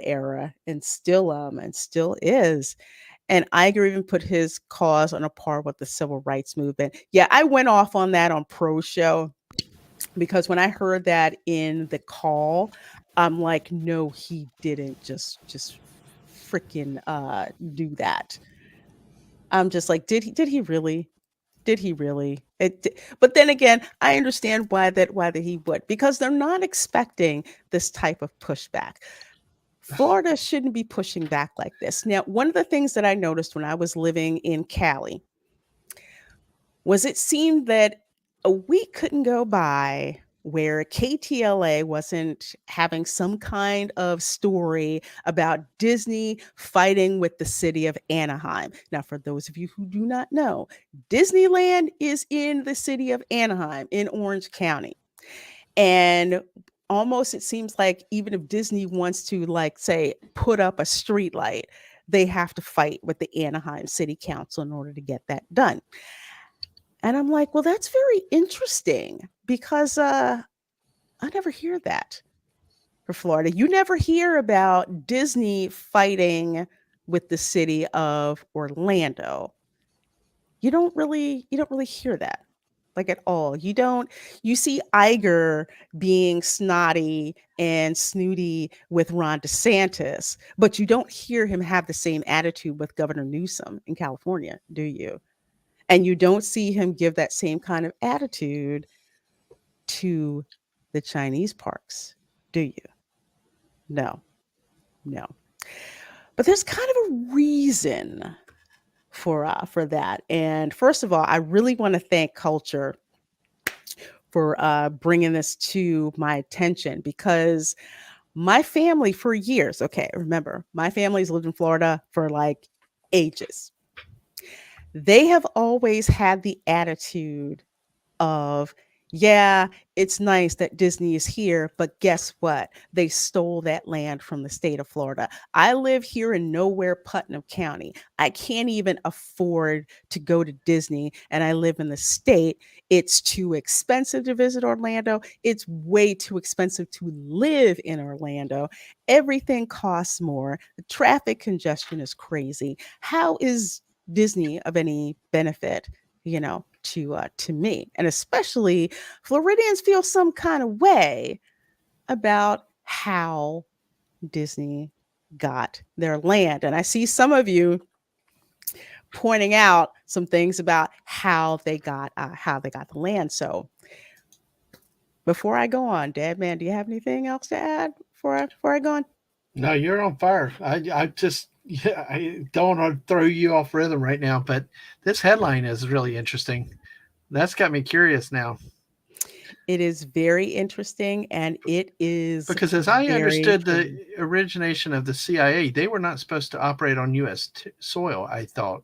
era, and still is. And Iger even put his cause on a par with the civil rights movement. Yeah, I went off on that on Pro Show because when I heard that in the call, I'm like, no, he didn't just freaking do that. I'm just like, did he really? Did he really? But then again, I understand why that he would, because they're not expecting this type of pushback. Florida shouldn't be pushing back like this. Now, one of the things that I noticed when I was living in Cali was it seemed that a week couldn't go by where KTLA wasn't having some kind of story about Disney fighting with the city of Anaheim. Now, for those of you who do not know, Disneyland is in the city of Anaheim in Orange County. And almost it seems like even if Disney wants to, like, say, put up a street light, they have to fight with the Anaheim City Council in order to get that done. And I'm like, well, that's very interesting because I never hear that for Florida. You never hear about Disney fighting with the city of Orlando. You don't really hear that, like, at all. You see Iger being snotty and snooty with Ron DeSantis, but you don't hear him have the same attitude with Governor Newsom in California, do you? And you don't see him give that same kind of attitude to the Chinese parks, do you? No, no. But there's kind of a reason for that. And first of all, I really want to thank Culture for bringing this to my attention, because my family for years, okay, remember, my family's lived in Florida for like ages. They have always had the attitude of, yeah, it's nice that Disney is here, but guess what? They stole that land from the state of Florida. I live here in nowhere Putnam County. I can't even afford to go to Disney, and I live in the state. It's too expensive to visit Orlando. It's way too expensive to live in Orlando. Everything costs more. The traffic congestion is crazy. How is Disney of any benefit, to me? And especially Floridians feel some kind of way about how Disney got their land. And I see some of you pointing out some things about how they got the land. So before I go on, Dad Man, do you have anything else to add before I go on? No, you're on fire. I just Yeah, I don't want to throw you off rhythm right now, but this headline is really interesting. That's got me curious now. It is very interesting, and it is Because as I very understood the true. origination of the CIA, they were not supposed to operate on U.S. Soil, I thought.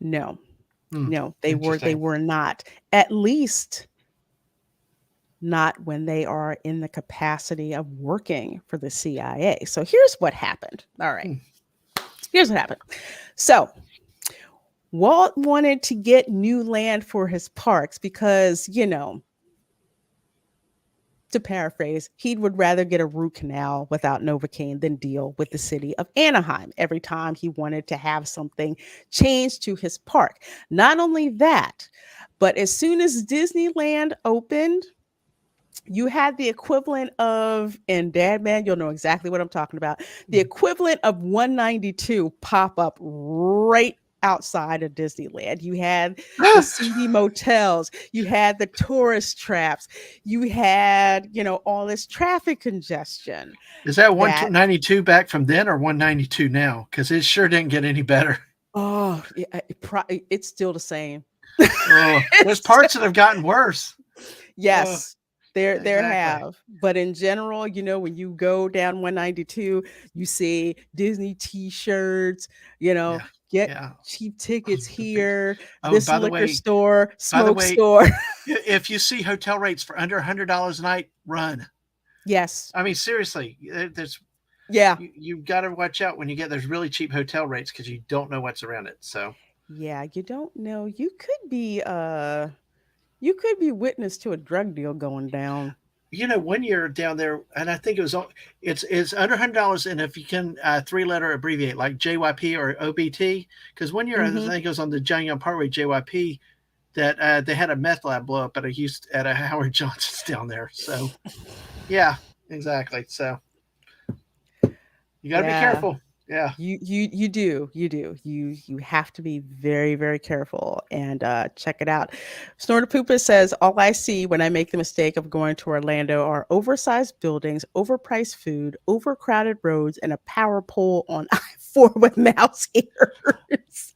No, Hmm, no, they interesting. were not. At least not when they are in the capacity of working for the CIA. So here's what happened. All right. Hmm. Here's what happened. So Walt wanted to get new land for his parks because, to paraphrase, he would rather get a root canal without Novocaine than deal with the city of Anaheim every time he wanted to have something changed to his park. Not only that, but as soon as Disneyland opened, you had the equivalent of, and Dad, man, you'll know exactly what I'm talking about. The equivalent of 192 pop up right outside of Disneyland. You had the seedy motels, you had the tourist traps, you had, all this traffic congestion Is that that, 192 back from then or 192 now? Because it sure didn't get any better. oh, yeah, it's still the same. Oh, there's parts that have gotten worse. Yes, there Exactly. have. But in general, when you go down 192, you see Disney t-shirts, Yeah. get Yeah. cheap tickets The big- here, Oh, this by the liquor way, store, by the smoke way, store. if you see hotel rates for under $100 a night, run. Yes. I mean, seriously, there's Yeah. you've got to watch out when you get those really cheap hotel rates because you don't know what's around it. So Yeah, you don't know. You could be witness to a drug deal going down. when you're down there, and I think it's under $100, and if you can 3-letter abbreviate like JYP or OBT, because one year I Mhm. think it was on the John Young Parkway JYP that they had a meth lab blow up at a Howard Johnson's down there. So yeah, exactly. So you got to be Yeah. careful. Yeah. You do. You have to be very, very careful and check it out. Snorter Poopa says, all I see when I make the mistake of going to Orlando are oversized buildings, overpriced food, overcrowded roads, and a power pole on I-4 with mouse ears.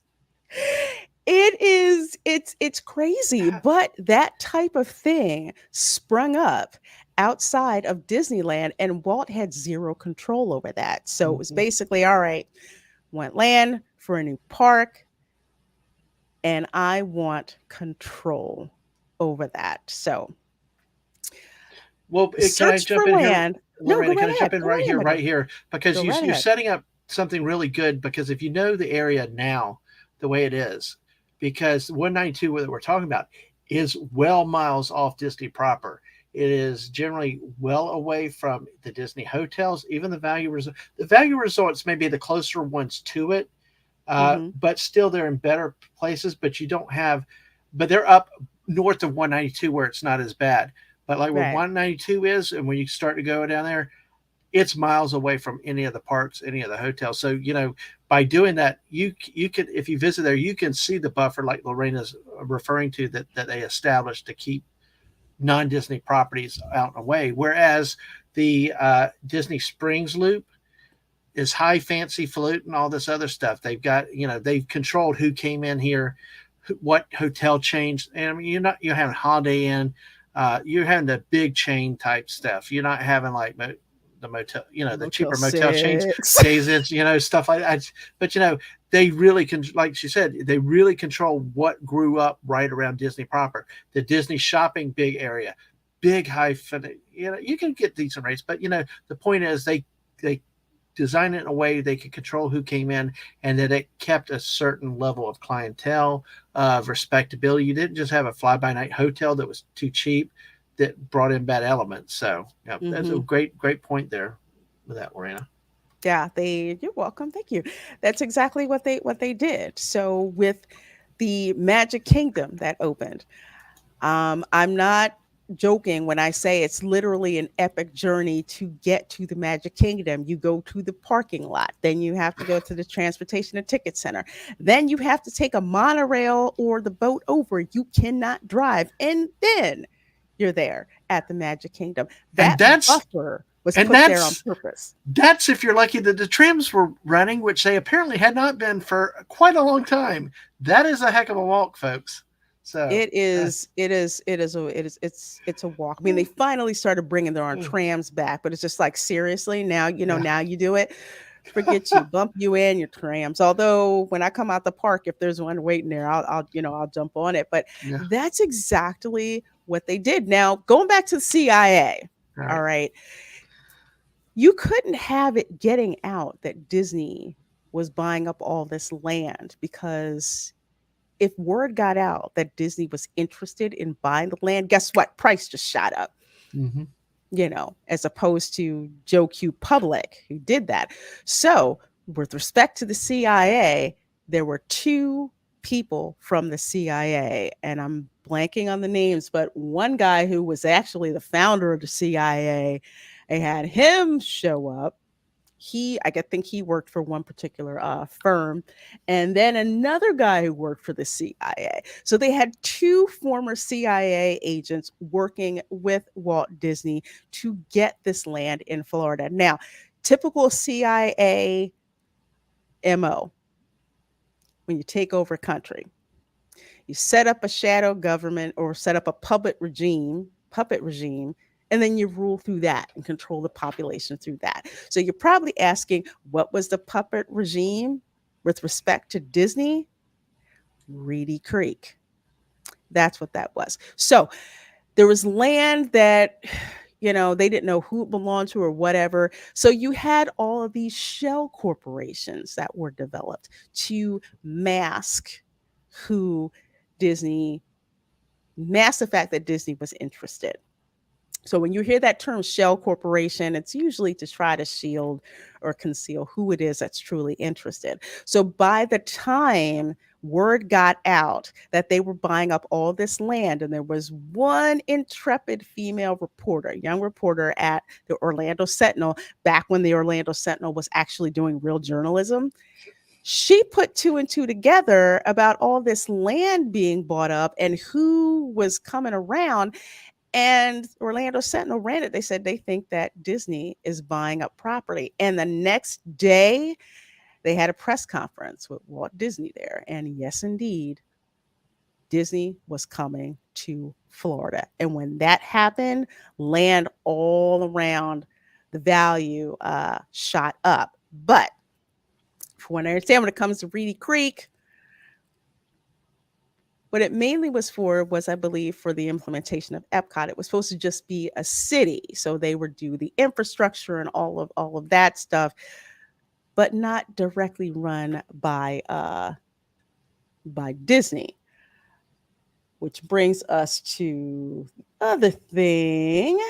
It's crazy, but that type of thing sprung up outside of Disneyland, and Walt had zero control over that. So it was Mhm. basically, all right, want land for a new park, and I want control over that. So Well, the can I search jump for in here, land. No, Lorena? go Can right I ahead. jump in Go right ahead, my right dear. here? Because Go right you're ahead. setting up something really good. Because if you know the area now, the way it is, because 192 that we're talking about is well miles off Disney proper. It is generally well away from the Disney hotels, even the value resort. The value resorts may be the closer ones to it, Hmm. but still they're in better places. But you don't have, but they're up north of 192 where it's not as bad. But like where Right. 192 is, and when you start to go down there, it's miles away from any of the parks, any of the hotels. So by doing that, you can, if you visit there, you can see the buffer like Lorena's referring to that they established to keep non-Disney properties out and away. Whereas the Disney Springs Loop is high fancy flute and all this other stuff. They've got they've controlled who came in here, what hotel changed. And I mean, you're having Holiday Inn, you're having the big chain type stuff. You're not having like the motel, the Motel cheaper motel chains, 6. Days, stuff like that. But they really can, like she said, they really control what grew up right around Disney proper. The Disney shopping big area, big high, you can get decent rates, but the point is they design it in a way they could control who came in, and that it kept a certain level of clientele, of respectability. You didn't just have a fly-by-night hotel that was too cheap that brought in bad elements. So that's a Hmm. great point there with that, Lorena. Yeah, you're welcome. Thank you. That's exactly what they did. So with the Magic Kingdom that opened, I'm not joking when I say it's literally an epic journey to get to the Magic Kingdom. You go to the parking lot, then you have to go to the transportation and ticket center. Then you have to take a monorail or the boat over. You cannot drive. And then you're there at the Magic Kingdom. And That buffer was And put there on purpose. that's if you're lucky that the trims were running, which they apparently had not been for quite a long time. That is a heck of a walk, folks. So It's a walk. I mean, they finally started bringing their own trams back, but it's just like, seriously, now, now you do it. Forget you, bump you in your trams. Although when I come out the park, if there's one waiting there, I'll jump on it. But that's exactly what they did. Now, going back to the CIA, all right, you couldn't have it getting out that Disney was buying up all this land, because if word got out that Disney was interested in buying the land, guess what? Price just shot up. Mm-hmm. As opposed to Joe Q. Public, who did that. So, with respect to the CIA, there were two people from the CIA, and I'm blanking on the names, but one guy who was actually the founder of the CIA, they had him show up. I think he worked for one particular firm, and then another guy who worked for the CIA. So they had two former CIA agents working with Walt Disney to get this land in Florida. Now, typical CIA MO, when you take over a country, you set up a shadow government or set up a puppet regime, and then you rule through that and control the population through that. So you're probably asking, what was the puppet regime with respect to Disney? Reedy Creek. That's what that was. So there was land that, they didn't know who it belonged to or whatever. So you had all of these shell corporations that were developed to mask the fact that Disney was interested. So when you hear that term shell corporation, it's usually to try to shield or conceal who it is that's truly interested. So by the time word got out that they were buying up all this land, and there was one intrepid female reporter, young reporter at the Orlando Sentinel, back when the Orlando Sentinel was actually doing real journalism, she put two and two together about all this land being bought up and who was coming around. And Orlando Sentinel ran it. They said they think that Disney is buying up property. And the next day, they had a press conference with Walt Disney there. And yes, indeed, Disney was coming to Florida. And when that happened, land all around the value shot up. But from what I understand, when it comes to Reedy Creek, what it mainly was for was, I believe, for the implementation of Epcot. It was supposed to just be a city, so they would do the infrastructure and all of that stuff, but not directly run by Disney. Which brings us to the other thing,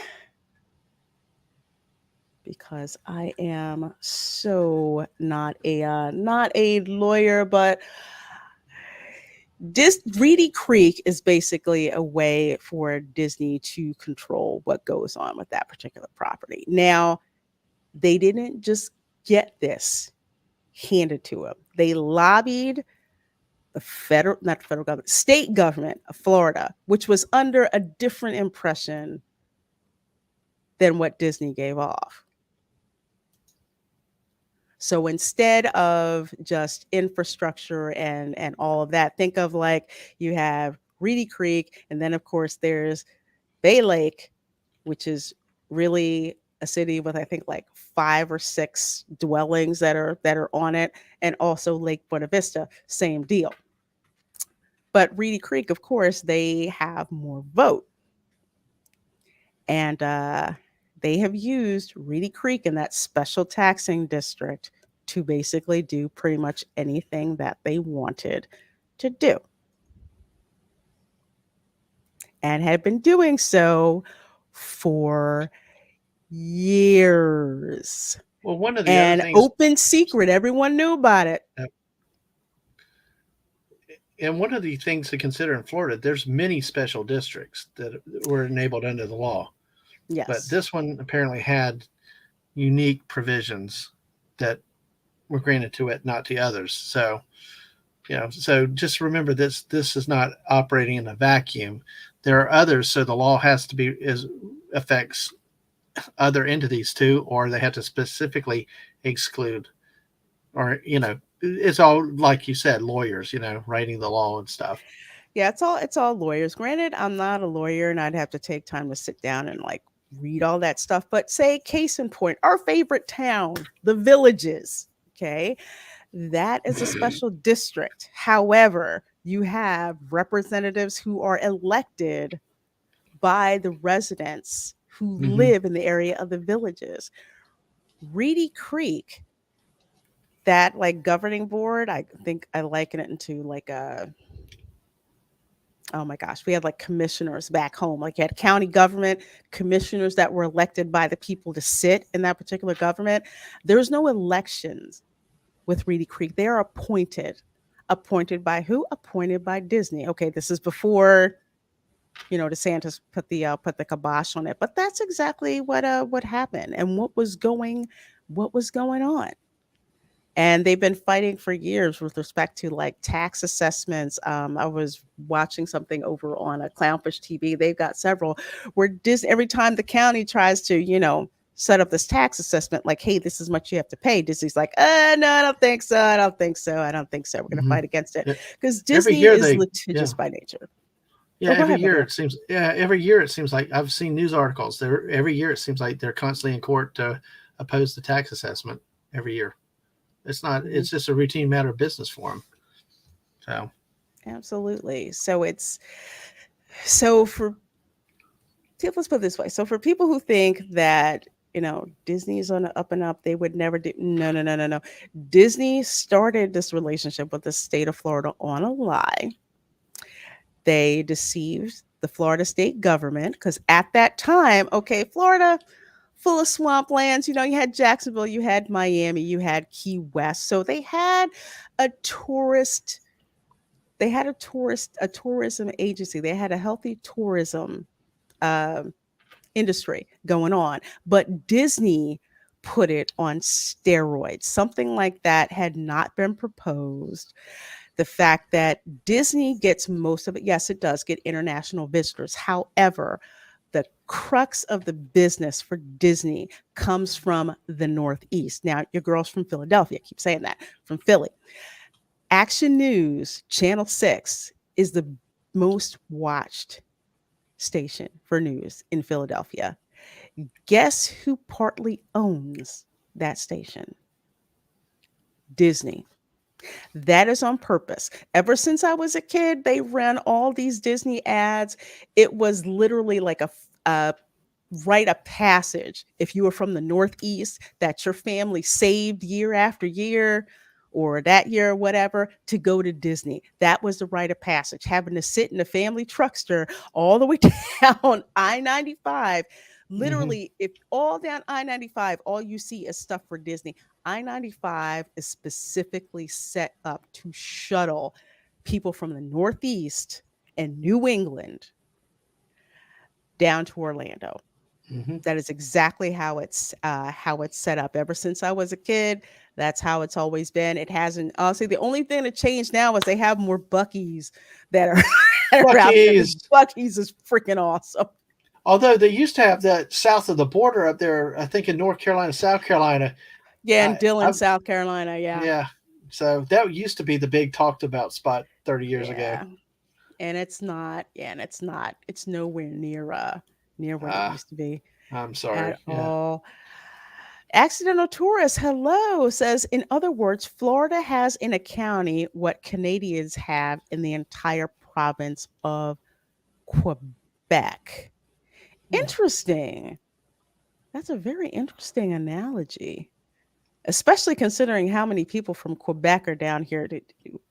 because I am so not a lawyer, but Reedy Creek is basically a way for Disney to control what goes on with that particular property. Now, they didn't just get this handed to them. They lobbied the state government of Florida, which was under a different impression than what Disney gave off. So instead of just infrastructure and all of that, think of like you have Reedy Creek, and then of course there's Bay Lake, which is really a city with, I think, like 5 or 6 dwellings that are on it, and also Lake Buena Vista, same deal. But Reedy Creek, of course, they have more vote, and they have used Reedy Creek in that special taxing district to basically do pretty much anything that they wanted to do, and had been doing so for years. Well, one of the and other things, open secret, everyone knew about it. and one of the things to consider in Florida, there's many special districts that were enabled under the law. Yes. But this one apparently had unique provisions that were granted to it, not to others. So, so just remember this is not operating in a vacuum. There are others, so the law has to be affects other entities too, or they have to specifically exclude, or it's all like you said, lawyers, writing the law and stuff. Yeah, it's all lawyers. Granted, I'm not a lawyer and I'd have to take time to sit down and like read all that stuff. But say case in point, our favorite town, the Villages. Okay. That is a special district. However, you have representatives who are elected by the residents who Mhm. live in the area of the Villages. Reedy Creek, that like governing board, I think I liken it into like a, oh my gosh, we had like commissioners back home. Like you had county government commissioners that were elected by the people to sit in that particular government. There's no elections with Reedy Creek. They are appointed. Appointed by who? Appointed by Disney. Okay, this is before DeSantis put the kibosh on it. But that's exactly what happened and what was going on. And they've been fighting for years with respect to like tax assessments. I was watching something over on a Clownfish TV. They've got several where every time the county tries to, set up this tax assessment, like, hey, this is much you have to pay. Disney's like, no, I don't think so. I don't think so. I don't think so. We're going to fight against it because Disney is litigious by nature. Yeah, every year it seems. Yeah, every year it seems like I've seen news articles. Every year it seems like they're constantly in court to oppose the tax assessment. Every year, it's not. It's just a routine matter of business for them. So, absolutely. Let's put it this way. So for people who think that Disney is on the up and up, they would never do. No. Disney started this relationship with the state of Florida on a lie. They deceived the Florida state government because at that time, okay, Florida, full of swamplands. You had Jacksonville, you had Miami, you had Key West. So they had a tourism agency. They had a healthy tourism industry going on. But Disney put it on steroids. Something like that had not been proposed. The fact that Disney gets most of it, yes, it does get international visitors. However, the crux of the business for Disney comes from the Northeast. Now, your girl's from Philadelphia. I keep saying that, from Philly. Action News, Channel 6, is the most watched station for news in Philadelphia. Guess who partly owns that station? Disney. That is on purpose. Ever since I was a kid, they ran all these Disney ads. It was literally like a rite of passage. If you were from the Northeast, that your family saved year after year or that year or whatever to go to Disney. That was the rite of passage, having to sit in a family truckster all the way down I-95. Literally, if all down I-95, all you see is stuff for Disney. I-95 is specifically set up to shuttle people from the Northeast and New England down to Orlando. That is exactly how it's set up. Ever since I was a kid, that's how it's always been. It hasn't. Honestly, the only thing that changed now is they have more Buc-ee's that are out there. Buc-ee's is freaking awesome. Although they used to have that south of the border up there, I think in North Carolina, South Carolina. Yeah, in Dillon, South Carolina. Yeah. Yeah. So that used to be the big talked about spot 30 years ago. And it's not. Yeah, and it's not. It's nowhere near where it used to be. I'm sorry. At all. Accidental Tourist, hello, says, in other words, Florida has in a county what Canadians have in the entire province of Quebec. Interesting. That's a very interesting analogy, especially considering how many people from Quebec are down here.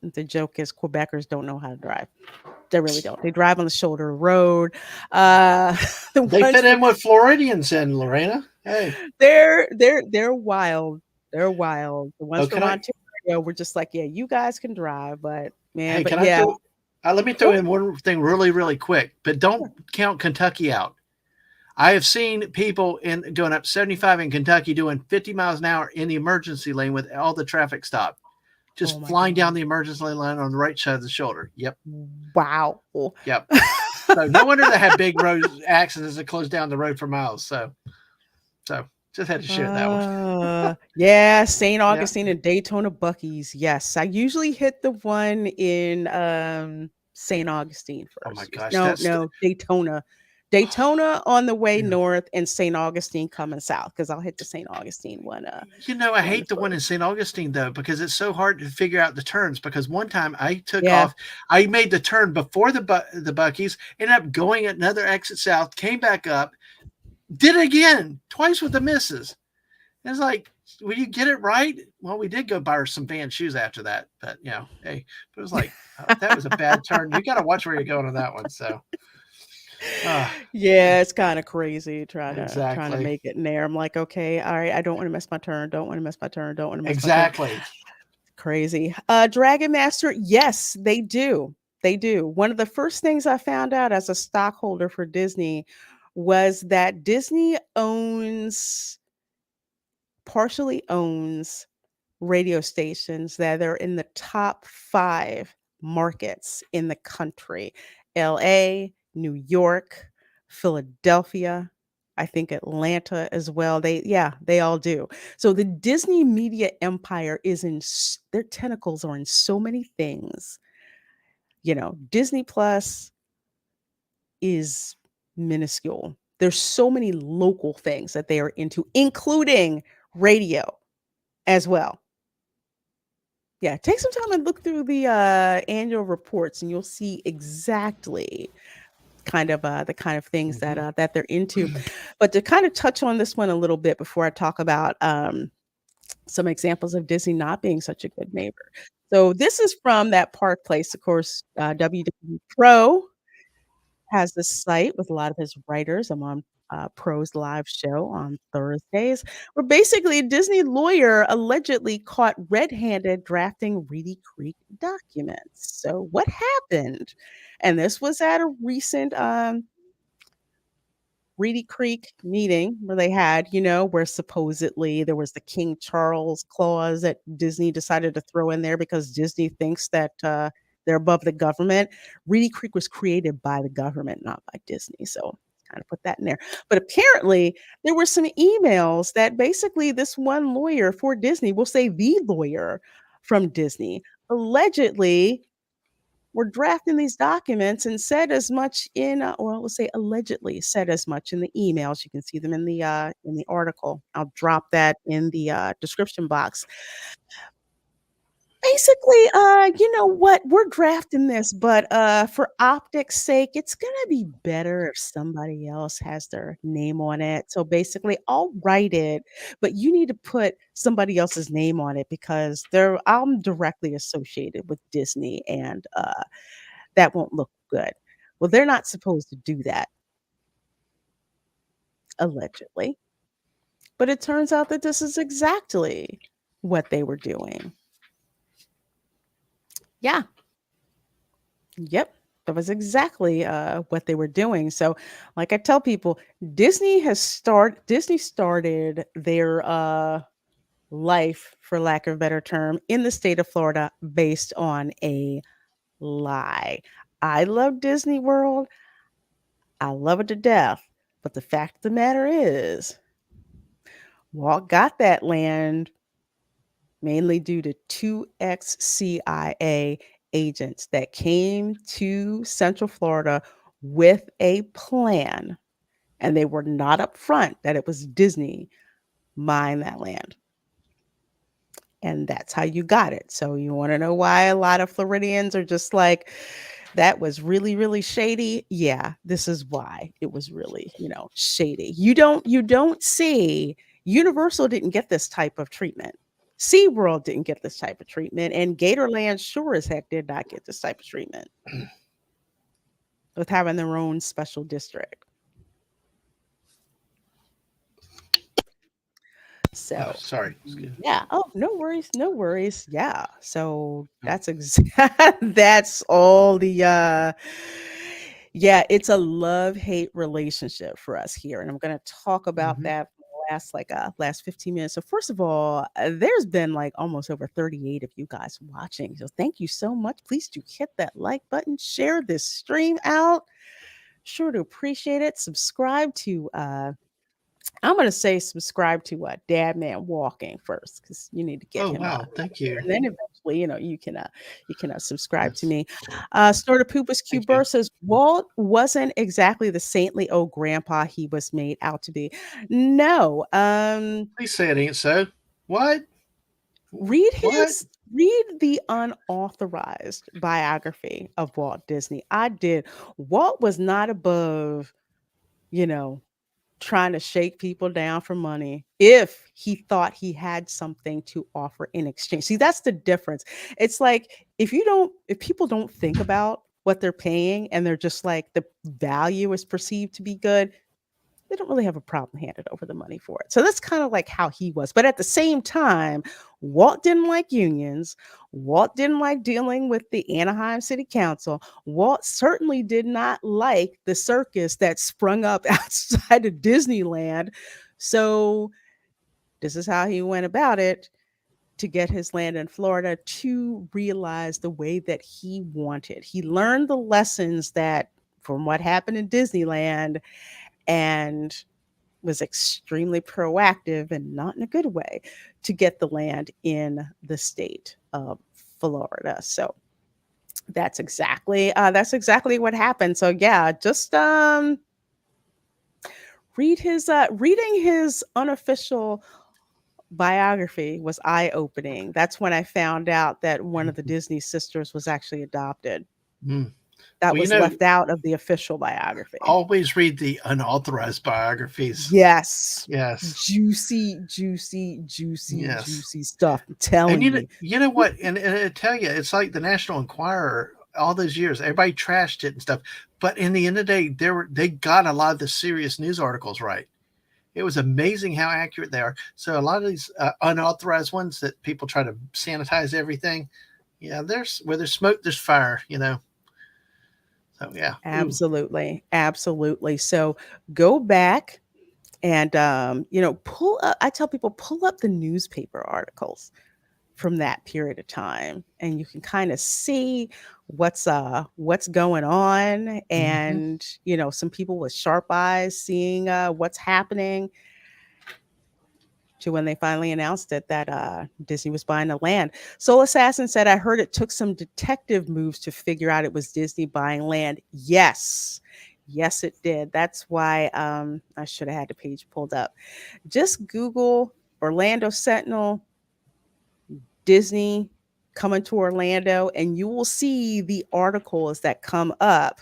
The joke is Quebecers don't know how to drive. They really don't. They drive on the shoulder road. They fit in with Floridians and Lorena. Hey, they're wild. They're wild. The ones from Ontario were just like, yeah, you guys can drive, but man, hey, let me throw in one thing really, really quick, but don't count Kentucky out. I have seen people going up 75 in Kentucky doing 50 miles an hour in the emergency lane with all the traffic stopped. Just flying down the emergency lane on the right side of the shoulder. Yep. Wow. Yep. So no wonder they had big road accidents that closed down the road for miles. So So just had to share that one. Yeah, St. Yeah. Augustine and Daytona Buc-ee's. Yes, I usually hit the one in St. Augustine Oh my first. gosh, No, that's no, Daytona. Daytona on the way north and St. Augustine coming south because I'll hit the St. Augustine one. I One hate the one in first. St. Augustine though, because it's so hard to figure out the turns. Because one time I took Yeah. off, I made the turn before the Buckies, ended up going another exit south, came back up, did it again, twice with the misses. And it's like, will you get it right? Well, we did go buy her some Vans shoes after that, but hey, but it was like, that was a bad turn. You got to watch where you're going on that one. So, Yeah, it's kind of crazy trying to exactly, make it in there. I'm like, okay, all right, I don't want to miss my turn. Don't want to miss my turn. Don't want to miss my turn. exactly. Crazy. Dragon Master, yes, they do. They do. One of the first things I found out as a stockholder for Disney was that Disney partially owns radio stations that are in the top 5 markets in the country. LA, New York, Philadelphia, I think Atlanta as well. They all do. So the Disney media empire their tentacles are in so many things. Disney Plus is minuscule. There's so many local things that they are into, including radio as well. Yeah, take some time and look through the annual reports, and you'll see exactly the kind of things that they're into. But to kind of touch on this one a little bit before I talk about some examples of Disney not being such a good neighbor. So this is from that Park Place, of course. WW Pro has this site with a lot of his writers. I'm on Pro's live show on Thursdays, where basically a Disney lawyer allegedly caught red-handed drafting Reedy Creek documents. So what happened? And this was at a recent Reedy Creek meeting where they had, where supposedly there was the King Charles clause that Disney decided to throw in there because Disney thinks that they're above the government. Reedy Creek was created by the government, not by Disney. So kind of put that in there. But apparently there were some emails that basically this one lawyer for Disney, we'll say the lawyer from Disney, allegedly were drafting these documents and said as much or let's say allegedly said as much in the emails. You can see them in the article. I'll drop that in the description box. Basically, you know what? We're drafting this, but for optics' sake, it's gonna be better if somebody else has their name on it. So basically, I'll write it, but you need to put somebody else's name on it because I'm directly associated with Disney, and that won't look good. Well, they're not supposed to do that, allegedly. But it turns out that this is exactly what they were doing. Yeah. Yep. That was exactly what they were doing. So, like I tell people, Disney started their life, for lack of a better term, in the state of Florida based on a lie. I love Disney World. I love it to death. But the fact of the matter is, Walt got that land mainly due to 2 ex-CIA agents that came to Central Florida with a plan, and they were not upfront that it was Disney buying that land. And that's how you got it. So you want to know why a lot of Floridians are just like, that was really, really shady? Yeah, this is why it was really, shady. You don't see Universal didn't get this type of treatment. SeaWorld didn't get this type of treatment, and Gatorland sure as heck did not get this type of treatment with having their own special district. So sorry. yeah. Oh, no worries. No worries. Yeah. So that's that's all the yeah, it's a love-hate relationship for us here. And I'm gonna talk about that for the last 15 minutes. So first of all, there's been like almost over 38 of you guys watching. So thank you so much. Please do hit that like button, share this stream out. Sure to appreciate it. Subscribe to I'm going to say subscribe to Dad Man Walking first, because you need to get Oh him wow, thank you. and then eventually, you can subscribe to Yes, me. Snorter Poopus Q thank you. Burr says Walt wasn't exactly the saintly old grandpa he was made out to be. No, Please say it ain't so. What? read What? the unauthorized biography of Walt Disney. I did. Walt was not above, you know, trying to shake people down for money if he thought he had something to offer in exchange. See, that's the difference. It's like if people don't think about what they're paying and they're just like the value is perceived to be good, they don't really have a problem handing over the money for it. So that's kind of like how he was. But at the same time, Walt didn't like unions. Walt didn't like dealing with the Anaheim City Council. Walt certainly did not like the circus that sprung up outside of Disneyland. So this is how he went about it to get his land in Florida to realize the way that he wanted. He learned the lessons that from what happened in Disneyland and was extremely proactive and not in a good way to get the land in the state of Florida. So that's exactly what happened. So yeah, just reading his unofficial biography was eye-opening. That's when I found out that one of the Disney sisters was actually adopted. Mm. That Well, was left out of the official biography. always read the unauthorized biographies. Yes. Yes. Juicy stuff. I'm telling And you. you know what? And I tell you, it's like the National Enquirer. All those years, everybody trashed it and stuff. But in the end of the day, they got a lot of the serious news articles right. It was amazing how accurate they are. So a lot of these unauthorized ones that people try to sanitize everything, yeah, where there's smoke, there's fire. So yeah. Absolutely. Absolutely. So go back and pull up. I tell people pull up the newspaper articles from that period of time and you can kind of see what's going on and some people with sharp eyes seeing what's happening to when they finally announced it that Disney was buying the land. Soul Assassin said, I heard it took some detective moves to figure out it was Disney buying land. Yes, it did. That's why I should have had the page pulled up. Just Google Orlando Sentinel, Disney coming to Orlando, and you will see the articles that come up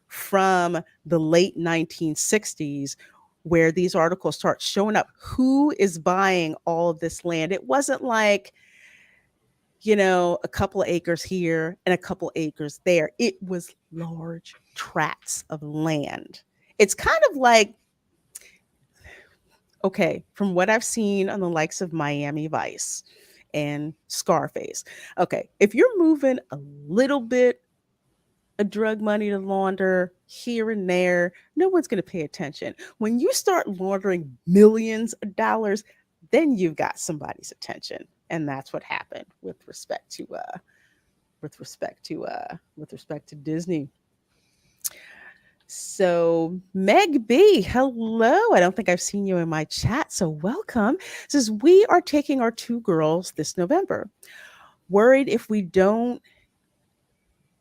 from the late 1960s where these articles start showing up. Who is buying all of this land? It wasn't like, a couple of acres here and a couple of acres there. It was large tracts of land. It's kind of like, okay, from what I've seen on the likes of Miami Vice and Scarface. Okay, if you're moving a little bit of drug money to launder here and there, no one's going to pay attention. When you start laundering millions of dollars, then you've got somebody's attention, and that's what happened with respect to Disney. So Meg B, hello. I don't think I've seen you in my chat, so welcome. Says we are taking our 2 girls this November. Worried if we don't,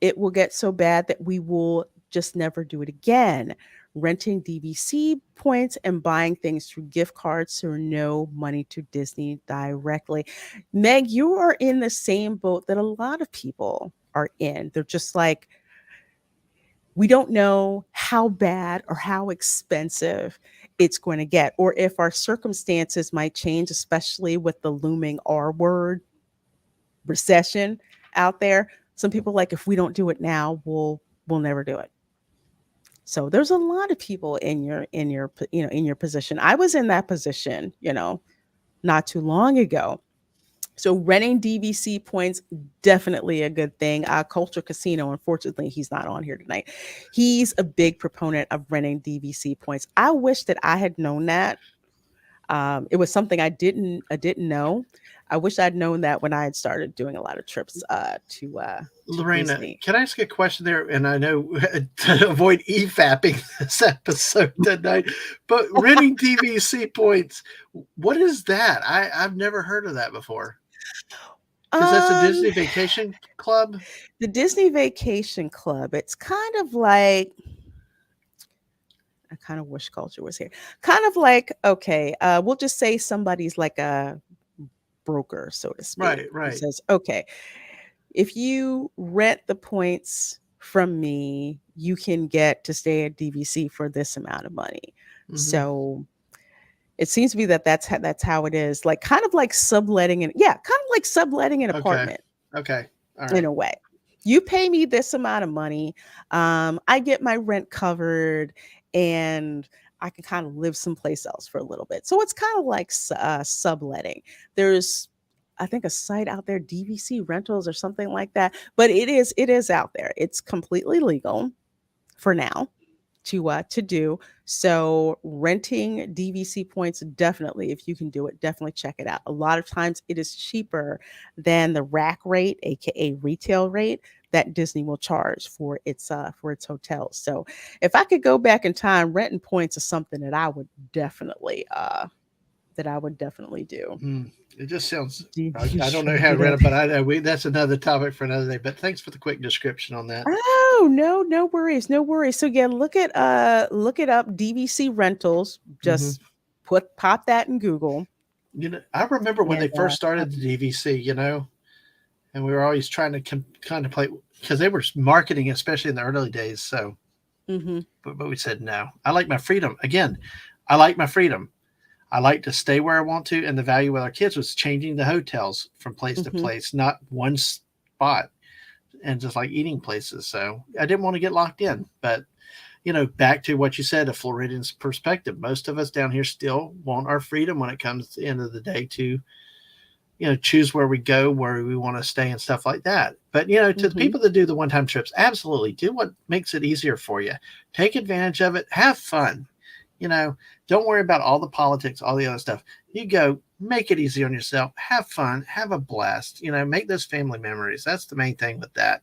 it will get so bad that we will just never do it again. Renting DVC points and buying things through gift cards, so no money to Disney directly. Meg, you are in the same boat that a lot of people are in. They're just like, we don't know how bad or how expensive it's going to get, or if our circumstances might change, especially with the looming R word recession out there. Some people like, if we don't do it now, we'll never do it. So there's a lot of people in your position. I was in that position, not too long ago. So renting DVC points, definitely a good thing. Culture Casino, unfortunately, he's not on here tonight. He's a big proponent of renting DVC points. I wish that I had known that It was something I didn't know. I wish I'd known that when I had started doing a lot of trips to Lorena, Disney. can I ask a question there? And I know to avoid e-fapping this episode tonight, but renting DVC points, what is that? I've never heard of that before. Because that's a Um, Disney Vacation Club. the Disney Vacation Club. It's kind of like, I kind of wish culture was here. Kind of like, okay, we'll just say somebody's like a broker, so to speak. Right, Who right. says, okay, if you rent the points from me, you can get to stay at DVC for this amount of money. Mhm. So it seems to be that's how it is. Like kind of like subletting an Okay. apartment Okay. All in right. a way. You pay me this amount of money, I get my rent covered, and I can kind of live someplace else for a little bit. So it's kind of like subletting. There's, I think, a site out there, DVC Rentals or something like that. But it is out there. It's completely legal for now to do. So renting DVC points, definitely, if you can do it, definitely check it out. A lot of times it is cheaper than the rack rate, aka retail rate, that Disney will charge for its hotels. So if I could go back in time, renting points is something that I would definitely do. It just sounds. You I don't know sure how to did rent it. it, but that's another topic for another day. But thanks for the quick description on that. Oh, no worries, no worries. So yeah, look it up, DVC Rentals. Just pop that in Google. I remember when they And first started the DVC, and we were always trying to contemplate because they were marketing, especially in the early days. So, mhm, but we said no. I like my freedom. Again, I like my freedom. I like to stay where I want to, and the value with our kids was changing the hotels from place to mhm, place, not one spot, and just like eating places. So I didn't want to get locked in. But back to what you said, a Floridian's perspective, most of us down here still want our freedom when it comes to the end of the day to choose where we go, where we want to stay, and stuff like that. But to the mhm. people that do the one-time trips, absolutely do what makes it easier for you. Take advantage of it. Have fun. Don't worry about all the politics, all the other stuff. You go, make it easy on yourself. Have fun. Have a blast. Make those family memories. That's the main thing with that.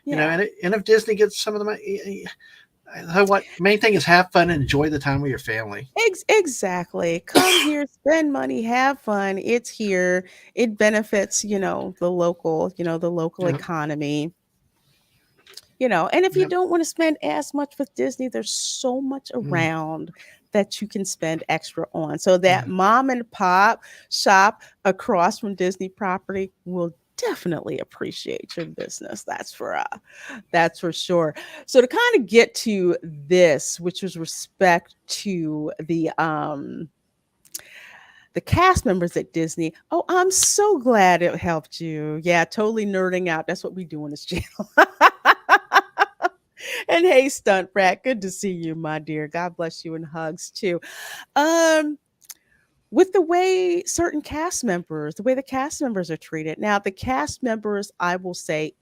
Yeah, And if Disney gets some of the money, what main thing is have fun and enjoy the time with your family. exactly. Come here, spend money, have fun. It's here. It benefits, the local Yep. economy. And if you Yep. don't want to spend as much with Disney, there's so much Mm. around that you can spend extra on. So that Yeah. mom and pop shop across from Disney property will definitely appreciate your business. That's for sure. So to kind of get to this, which was respect to the cast members at Disney. Oh, I'm so glad it helped you. Yeah, totally nerding out. That's what we do on this channel. And hey, Stunt Rat, good to see you, my dear. God bless you, and hugs too. Um, with the way the way the cast members are treated. Now, the cast members, I will say,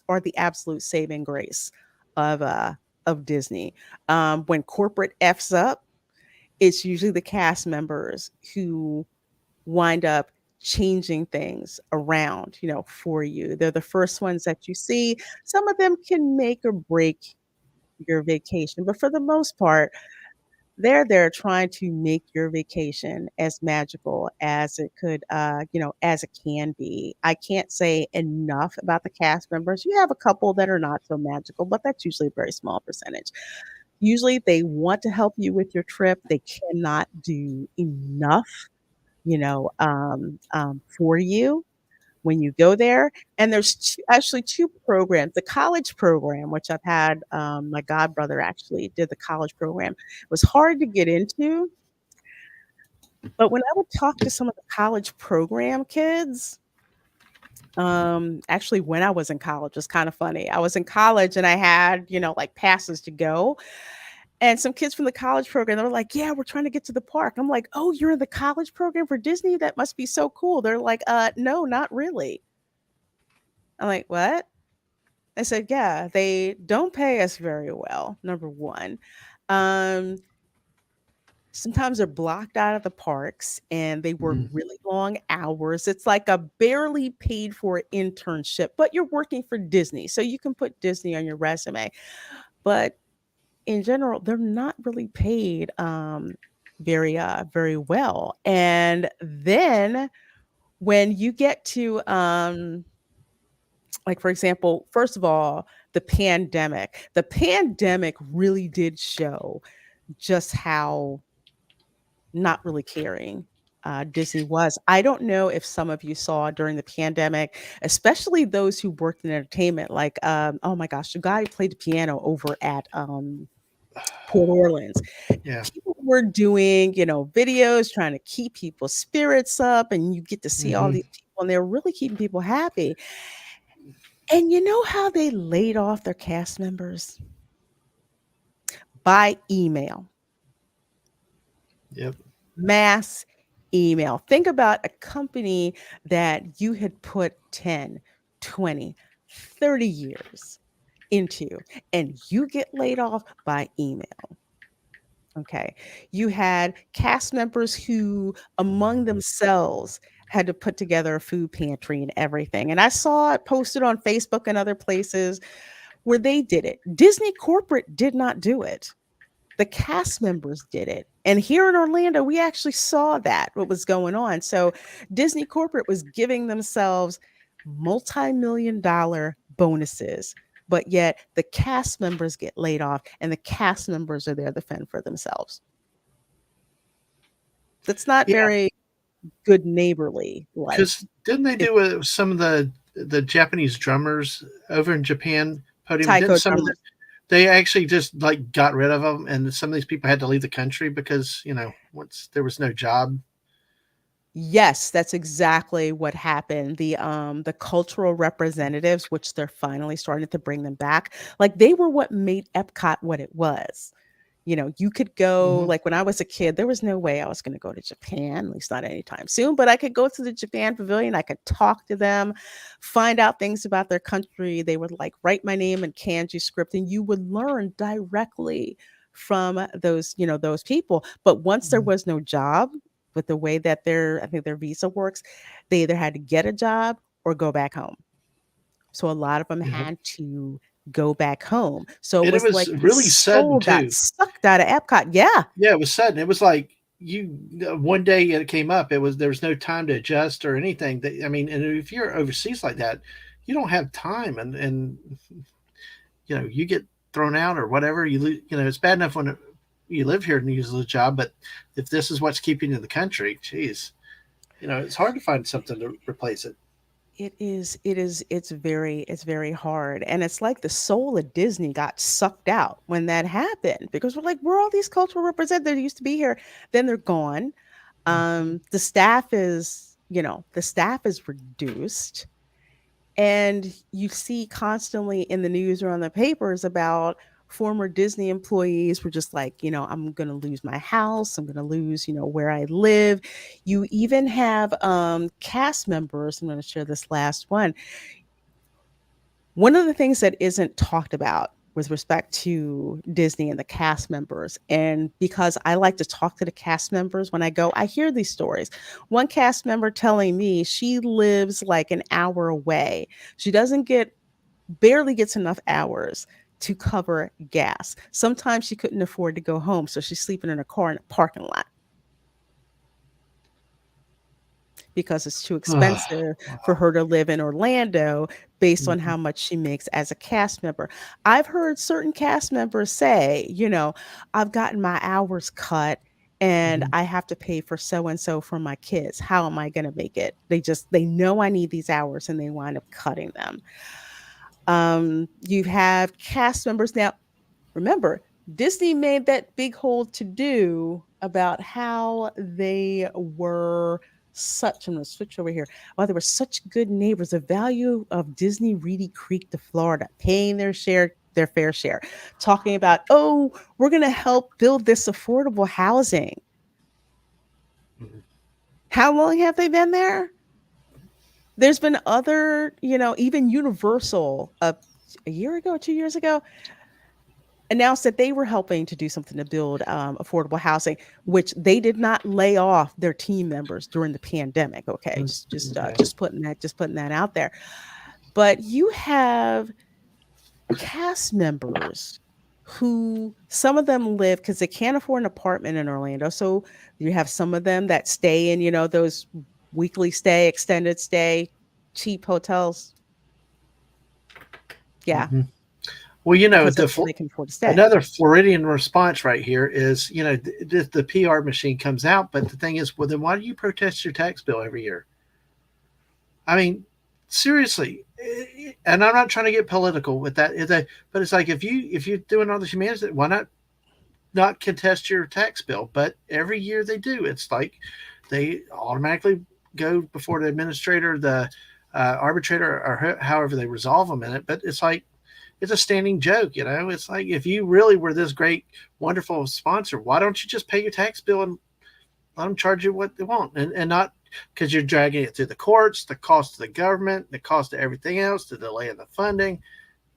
are the absolute saving grace of Disney. When corporate f's up, it's usually the cast members who wind up changing things around, for you. They're the first ones that you see. Some of them can make or break your vacation, but for the most part, they're there trying to make your vacation as magical as it could, as it can be. I can't say enough about the cast members. You have a couple that are not so magical, but that's usually a very small percentage. Usually they want to help you with your trip. They cannot do enough, for you when you go there. And there's actually two programs. The college program, which I've had, my godbrother actually did the college program. It was hard to get into, but when I would talk to some of the college program kids, actually when I was in college, it's kind of funny. I was in college and I had, like passes to go. And some kids from the college program, they were like, "Yeah, we're trying to get to the park." I'm like, "Oh, you're in the college program for Disney? That must be so cool." They're like, no, not really." I'm like, "What?" I said, "Yeah, they don't pay us very well, number one. Um, Sometimes they're blocked out of the parks and they work Mhm. really long hours. It's like a barely paid for internship, but you're working for Disney. So you can put Disney on your resume. But in general, they're not really paid very well. And then when you get to like for example, first of all, the pandemic really did show just how not really caring Disney was. I don't know if some of you saw during the pandemic, especially those who worked in entertainment, like oh my gosh, the guy who played the piano over at Port Orleans. Yeah. People were doing, videos trying to keep people's spirits up, and you get to see all Mhm. these people, and they're really keeping people happy. And you know how they laid off their cast members? By email. Yep. Mass email. Think about a company that you had put 10, 20, 30 years into, and you get laid off by email. Okay. You had cast members who, among themselves, had to put together a food pantry and everything. And I saw it posted on Facebook and other places where they did it. Disney corporate did not do it. The cast members did it. And here in Orlando, we actually saw that, what was going on. So Disney corporate was giving themselves multi-million dollar bonuses, but yet the cast members get laid off and the cast members are there to fend for themselves. That's not Yeah, very good neighborly like. because didn't they It's do some of the Japanese drummers over in Japan podium? Didn't Taiko some of the drummers. they actually just like got rid of them, and some of these people had to leave the country because once there was no job. Yes, that's exactly what happened. The cultural representatives, which they're finally starting to bring them back, like they were what made Epcot what it was. You could go, Hmm. like when I was a kid, there was no way I was going to go to Japan, at least not anytime soon, but I could go to the Japan Pavilion, I could talk to them, find out things about their country. They would like write my name in kanji script and you would learn directly from those people. But once there was no job, with the way that I think their visa works, they either had to get a job or go back home. So a lot of them Yeah, had to go back home. So it and it was was like the really sudden soul got too. sucked out of Epcot. Yeah. Yeah, it was sudden. It was like one day it came up. There was no time to adjust or anything. I mean, and if you're overseas like that, you don't have time, and you get thrown out or whatever. It's bad enough when you live here and you lose a job, but if this is what's keeping you in the country, geez, it's hard to find something to replace it. It's very hard. And it's like the soul of Disney got sucked out when that happened because we're like, where are all these cultural representatives that used to be here? Then they're gone. The staff is reduced. And you see constantly in the news or on the papers about former Disney employees were just like, I'm going to lose my house. I'm going to lose, where I live. You even have cast members. I'm going to share this last one. One of the things that isn't talked about with respect to Disney and the cast members, and because I like to talk to the cast members when I go, I hear these stories. One cast member telling me she lives like an hour away. She barely gets enough hours to cover gas. Sometimes she couldn't afford to go home, so she's sleeping in a car in a parking lot because it's too expensive for her to live in Orlando based on how much she makes as a cast member. I've heard certain cast members say, I've gotten my hours cut and Mhm. I have to pay for so and so for my kids. How am I going to make it? They know I need these hours and they wind up cutting them. You have cast members now. Remember, Disney made that big whole to do about how they were such. I'm going to switch over here. Well, they were such good neighbors. The value of Disney Reedy Creek to Florida, paying their fair share, talking about, oh, we're going to help build this affordable housing. Mhm. How long have they been there? There's been other, even Universal a year ago, 2 years ago, announced that they were helping to do something to build affordable housing, which they did not lay off their team members during the pandemic. Okay, Okay. just putting that out there. But you have cast members who some of them live because they can't afford an apartment in Orlando. So you have some of them that stay in, those weekly stay, extended stay, cheap hotels. Yeah, Mhm. Well, because the that's where they can afford to stay. another Floridian response right here is, the PR machine comes out, but the thing is, well, then why do you protest your tax bill every year? I mean, seriously, and I'm not trying to get political with that, but it's like if you're doing all this humanity, why not contest your tax bill? But every year they do. It's like they automatically go before the administrator, the arbitrator, or however they resolve them in it. But it's like it's a standing joke, It's like if you really were this great, wonderful sponsor, why don't you just pay your tax bill and let them charge you what they want, and not because you're dragging it through the courts, the cost to the government, the cost of everything else, the delay in the funding.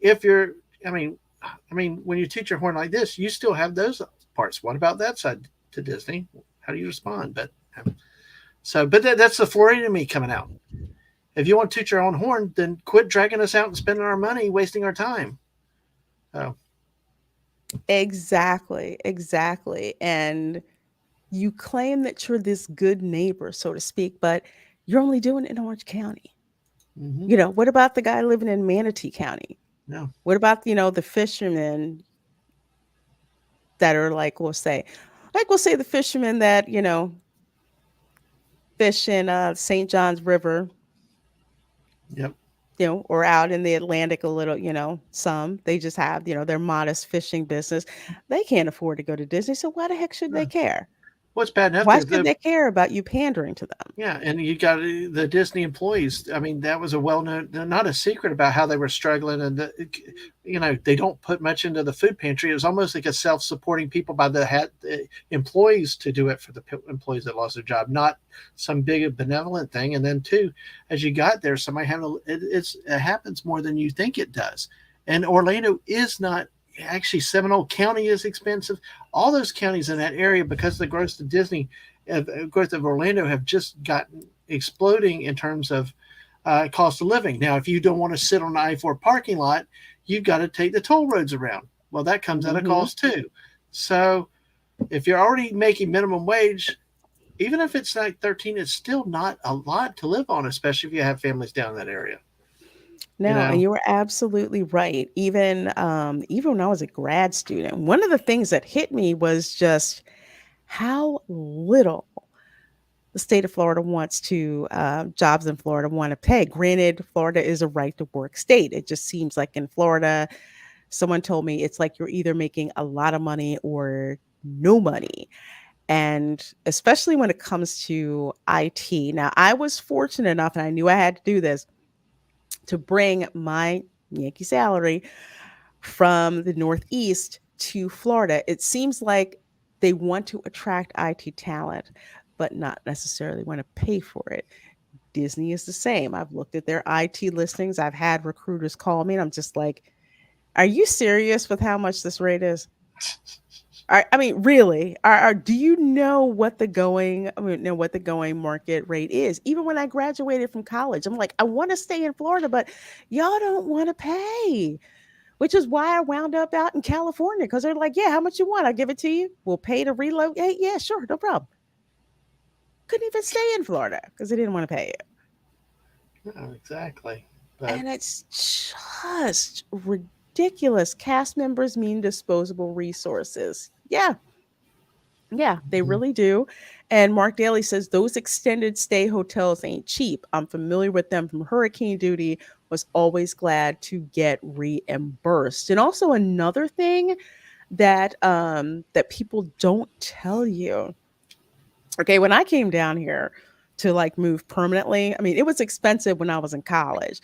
If you're, when you teach your horn like this, you still have those parts. What about that side to Disney? How do you respond? But that's the Floridian me coming out. If you want to toot your own horn, then quit dragging us out and spending our money, wasting our time. Oh, Exactly, exactly. And you claim that you're this good neighbor, so to speak, but you're only doing it in Orange County. What about the guy living in Manatee County? no. What about, the fishermen that are we'll say the fishermen that, fish in St. John's River, Yep. Or out in the Atlantic a little, some, they just have, their modest fishing business. They can't afford to go to Disney. So why the heck should they care? What's bad enough Why is should they care about you pandering to them? yeah, and you got the Disney employees. I mean, that was a well-known, not a secret about how they were struggling, and they don't put much into the food pantry. It was almost like a self-supporting people by the employees to do it for the employees that lost their job, not some big benevolent thing. And then too, as you got there, somebody it happens more than you think it does. And Orlando is not. Actually, Seminole County is expensive. All those counties in that area, because the growth of Disney, growth of Orlando, have just gotten exploding in terms of cost of living. Now, if you don't want to sit on the I-4 parking lot, you've got to take the toll roads around. Well, that comes at a cost too. So, if you're already making minimum wage, even if it's like 13, it's still not a lot to live on, especially if you have families down in that area. No, and you were absolutely right. Even when I was a grad student, one of the things that hit me was just how little the state of Florida wants to jobs in Florida want to pay. Granted, Florida is a right to work state. It just seems like in Florida, someone told me it's like you're either making a lot of money or no money. And especially when it comes to IT. Now, I was fortunate enough, and I knew I had to do this, to bring my Yankee salary from the Northeast to Florida. It seems like they want to attract IT talent, but not necessarily want to pay for it. Disney is the same. I've looked at their IT listings. I've had recruiters call me, and I'm just like, are you serious with how much this rate is? Really? Do you know what the going market rate is? Even when I graduated from college, I'm like, I want to stay in Florida, but y'all don't want to pay. Which is why I wound up out in California, because they're like, yeah, how much you want? I'll give it to you. We'll pay to relocate. Yeah, sure, no problem. Couldn't even stay in Florida because they didn't want to pay it. No, exactly. And it's just ridiculous. Cast members mean disposable resources. Yeah. Yeah, they really do. And Mark Daly says those extended stay hotels ain't cheap. I'm familiar with them from hurricane duty, was always glad to get reimbursed. And also another thing that that people don't tell you. Okay, when I came down here to move permanently, it was expensive when I was in college.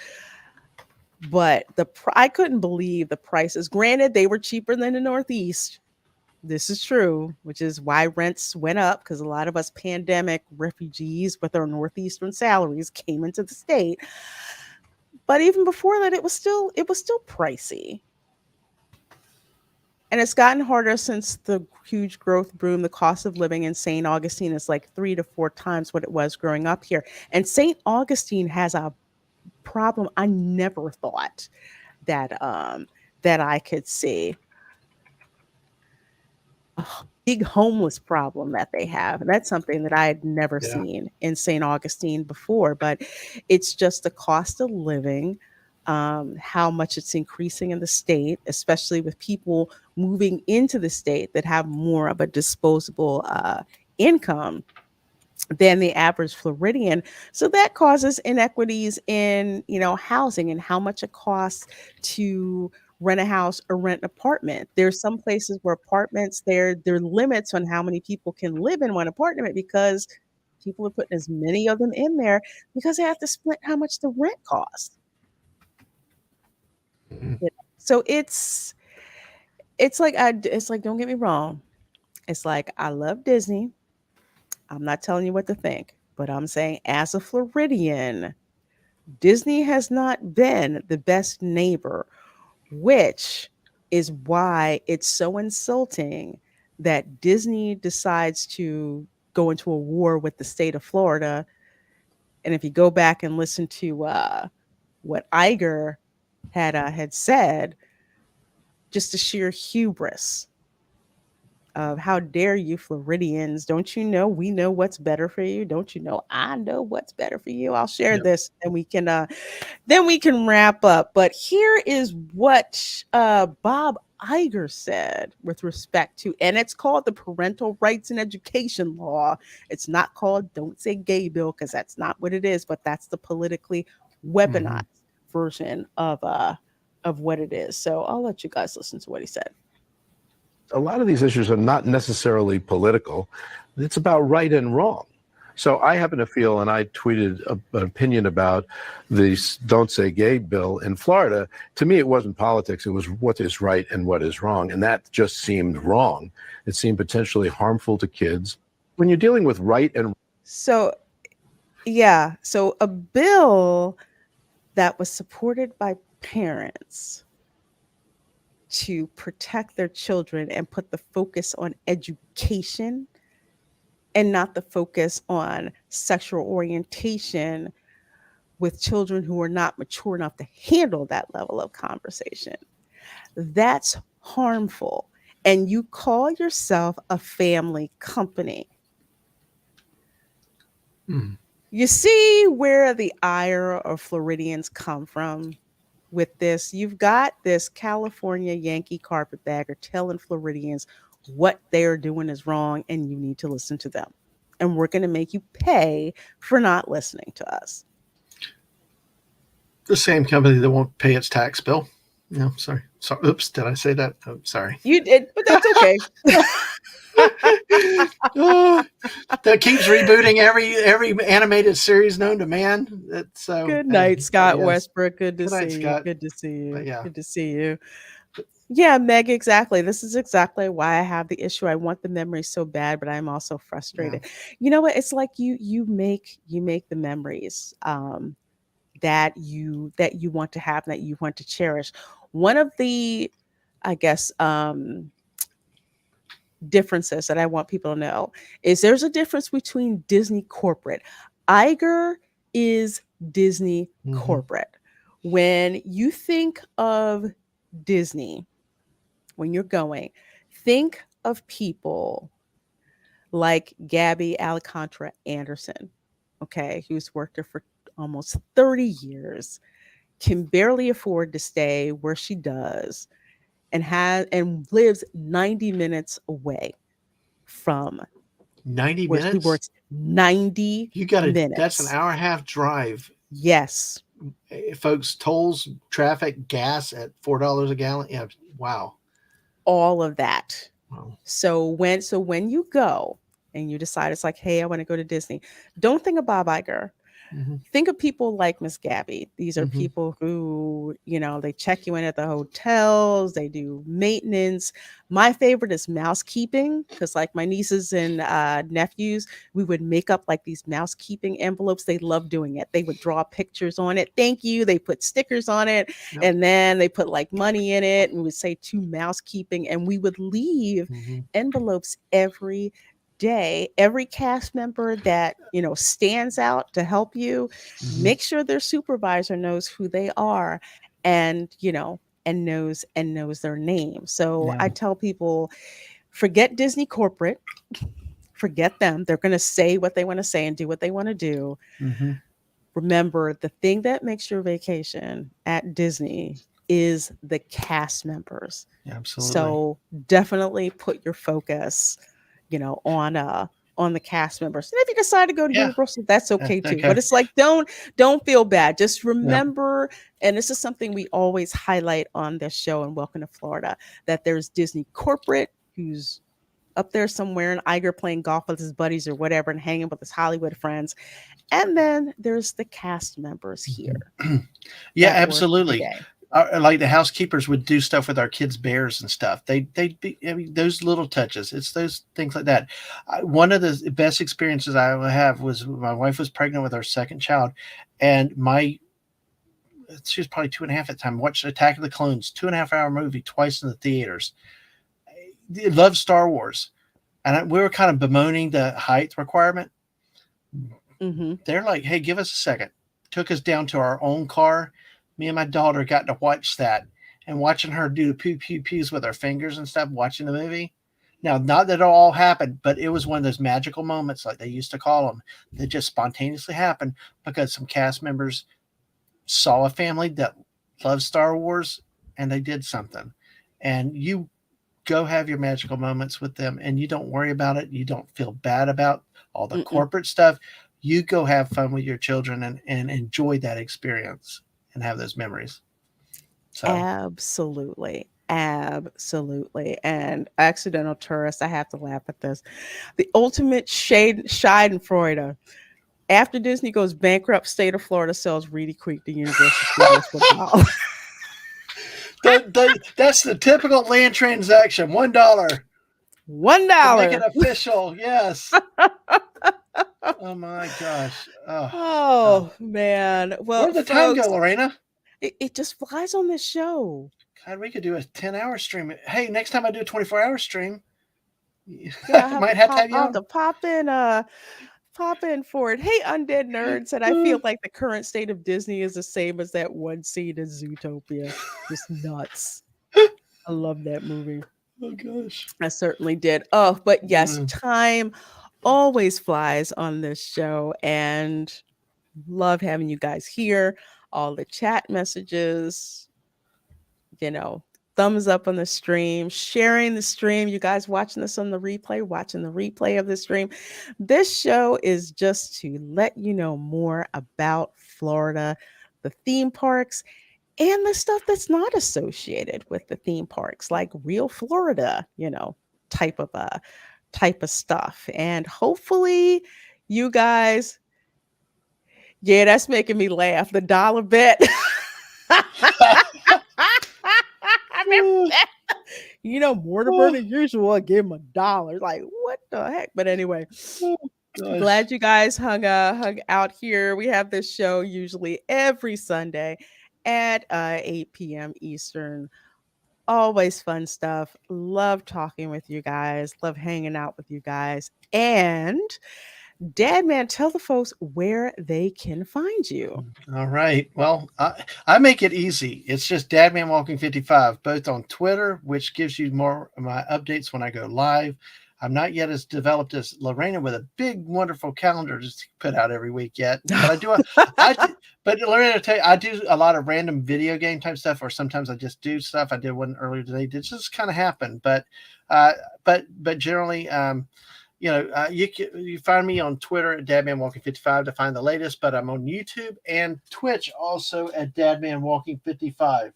But I couldn't believe the prices. Granted, they were cheaper than the Northeast. This is true, which is why rents went up, because a lot of us pandemic refugees with our Northeastern salaries came into the state. But even before that, it was still pricey. And it's gotten harder since the huge growth boom. The cost of living in St. Augustine is like 3 to 4 times what it was growing up here. And St. Augustine has a problem I never thought that I could see. A big homeless problem that they have. And that's something that I had never Yeah. seen in St. Augustine before, but it's just the cost of living, how much it's increasing in the state, especially with people moving into the state that have more of a disposable income than the average Floridian. So that causes inequities in, housing and how much it costs to rent a house or rent an apartment. There's some places where apartments, there are limits on how many people can live in one apartment because people are putting as many of them in there because they have to split how much the rent costs. Mhm. So it's like don't get me wrong. It's like I love Disney. I'm not telling you what to think, but I'm saying as a Floridian, Disney has not been the best neighbor, which is why it's so insulting that Disney decides to go into a war with the state of Florida. And if you go back and listen to what Iger had said, just the sheer hubris of how dare you Floridians, don't you know we know what's better for you? Don't you know I know what's better for you? I'll share Yep. this and then we can wrap up. But here is what Bob Iger said with respect to, and it's called the Parental Rights and Education Law. It's not called Don't Say Gay Bill because that's not what it is, but that's the politically weaponized version of what it is. So I'll let you guys listen to what he said. A lot of these issues are not necessarily political. It's about right and wrong. So I happen to feel, and I tweeted an opinion about the Don't Say Gay bill in Florida. To me, it wasn't politics. It was what is right and what is wrong. And that just seemed wrong. It seemed potentially harmful to kids. When you're dealing with right and So, yeah. So a bill that was supported by parents to protect their children and put the focus on education and not the focus on sexual orientation with children who are not mature enough to handle that level of conversation. That's harmful. And you call yourself a family company. Mhm. You see where the ire of Floridians come from with this. You've got this California Yankee carpetbagger telling Floridians what they're doing is wrong and you need to listen to them. And we're going to make you pay for not listening to us. The same company that won't pay its tax bill. No, sorry. Oops, did I say that? Oh, sorry. You did, but that's okay. That keeps rebooting every animated series known to man. That's so. Good night, Scott yes. Westbrook. Good to Good night, see you. Scott. Good to see you. But yeah. Good to see you. Yeah, Meg, exactly. This is exactly why I have the issue. I want the memories so bad, but I'm also frustrated. You know what? It's like you make the memories that you want to have, that you want to cherish. One of the, I guess, differences that I want people to know is there's a difference between Disney corporate. Iger is Disney corporate. When you think of Disney, when you're going, think of people like Gabby Alcantara Anderson, okay, who's worked there for almost 30 years, can barely afford to stay where she does, and lives 90 minutes away from 90 where she minutes? works. 90 You got minutes. That's an hour and a half drive. Yes. Folks, tolls, traffic, gas at $4 a gallon. Yeah, wow. All of that. Wow. So when you go and you decide it's like, hey, I want to go to Disney, don't think of Bob Iger. Think of people like Miss Gabby. These are Mhm. people who, they check you in at the hotels, they do maintenance. My favorite is mousekeeping, because like my nieces and nephews, we would make up like these mousekeeping envelopes. They love doing it. They would draw pictures on it. Thank you. They put stickers on it. Yep. And then they put like money in it, and we would say to mousekeeping. And we would leave envelopes every day. Every cast member that stands out to help you, make sure their supervisor knows who they are, and knows their name. So Yeah. I tell people, forget Disney corporate, forget them. They're going to say what they want to say and do what they want to do. Remember, the thing that makes your vacation at Disney is the cast members. Absolutely. So definitely put your focus on the cast members. And if you decide to go to Universal, that's okay too. But it's like, don't feel bad. Just remember, and this is something we always highlight on this show and Welcome to Florida, that there's Disney corporate, who's up there somewhere in Iger playing golf with his buddies or whatever and hanging with his Hollywood friends. And then there's the cast members here. Yeah, absolutely. Like the housekeepers would do stuff with our kids' bears and stuff. They'd be, I mean, those little touches. It's those things like that. One of the best experiences I have was my wife was pregnant with our second child, and she was probably 2.5 at the time. Watched Attack of the Clones, 2.5-hour movie, twice in the theaters. Loved Star Wars, and we were kind of bemoaning the height requirement. They're like, "Hey, give us a second." Took us down to our own car. Me and my daughter got to watch that, and watching her do the pew-pew-pews with her fingers and stuff, watching the movie. Now, not that it all happened, but it was one of those magical moments, like they used to call them, that just spontaneously happened because some cast members saw a family that loves Star Wars, and they did something. And you go have your magical moments with them, and you don't worry about it. You don't feel bad about all the corporate stuff. You go have fun with your children and enjoy that experience and have those memories. So. Absolutely. And accidental tourist, I have to laugh at this. The ultimate Schadenfreude. After Disney goes bankrupt, state of Florida sells Reedy Creek to Universal Studios football. That's the typical land transaction. $1. $1. Make it official. Yes. Oh my gosh. Oh man. Well, where'd the time go, Lorena? It just flies on this show. God, we could do a 10-hour stream. Hey, next time I do a 24-hour stream, I might have to have you on. To pop in for it. Hey, Undead Nerd said, I feel like the current state of Disney is the same as that one scene in Zootopia. Just nuts. I love that movie. Oh gosh. I certainly did. Oh, but yes, time always flies on this show, and love having you guys here. All the chat messages, thumbs up on the stream, sharing the stream. You guys watching this on the replay, watching the replay of the stream. This show is just to let you know more about Florida, the theme parks, and the stuff that's not associated with the theme parks, like real Florida, type of stuff. And hopefully you guys, that's making me laugh. The dollar bet. Mortimer than usual. I gave him $1. Like, what the heck? But anyway, glad you guys hung out here. We have this show usually every Sunday at 8 p.m. Eastern. Always fun stuff. Love talking with you guys. Love hanging out with you guys. And Dad Man, tell the folks where they can find you. All right. Well, I make it easy. It's just Dadman Walking 55, both on Twitter, which gives you more of my updates when I go live. I'm not yet as developed as Lorena with a big, wonderful calendar to put out every week yet. But but Lorena, tell you, I do a lot of random video game type stuff, or sometimes I just do stuff. I did one earlier today. It just kind of happened. But generally, you find me on Twitter at DadmanWalking55 to find the latest, but I'm on YouTube and Twitch also at DadmanWalking55.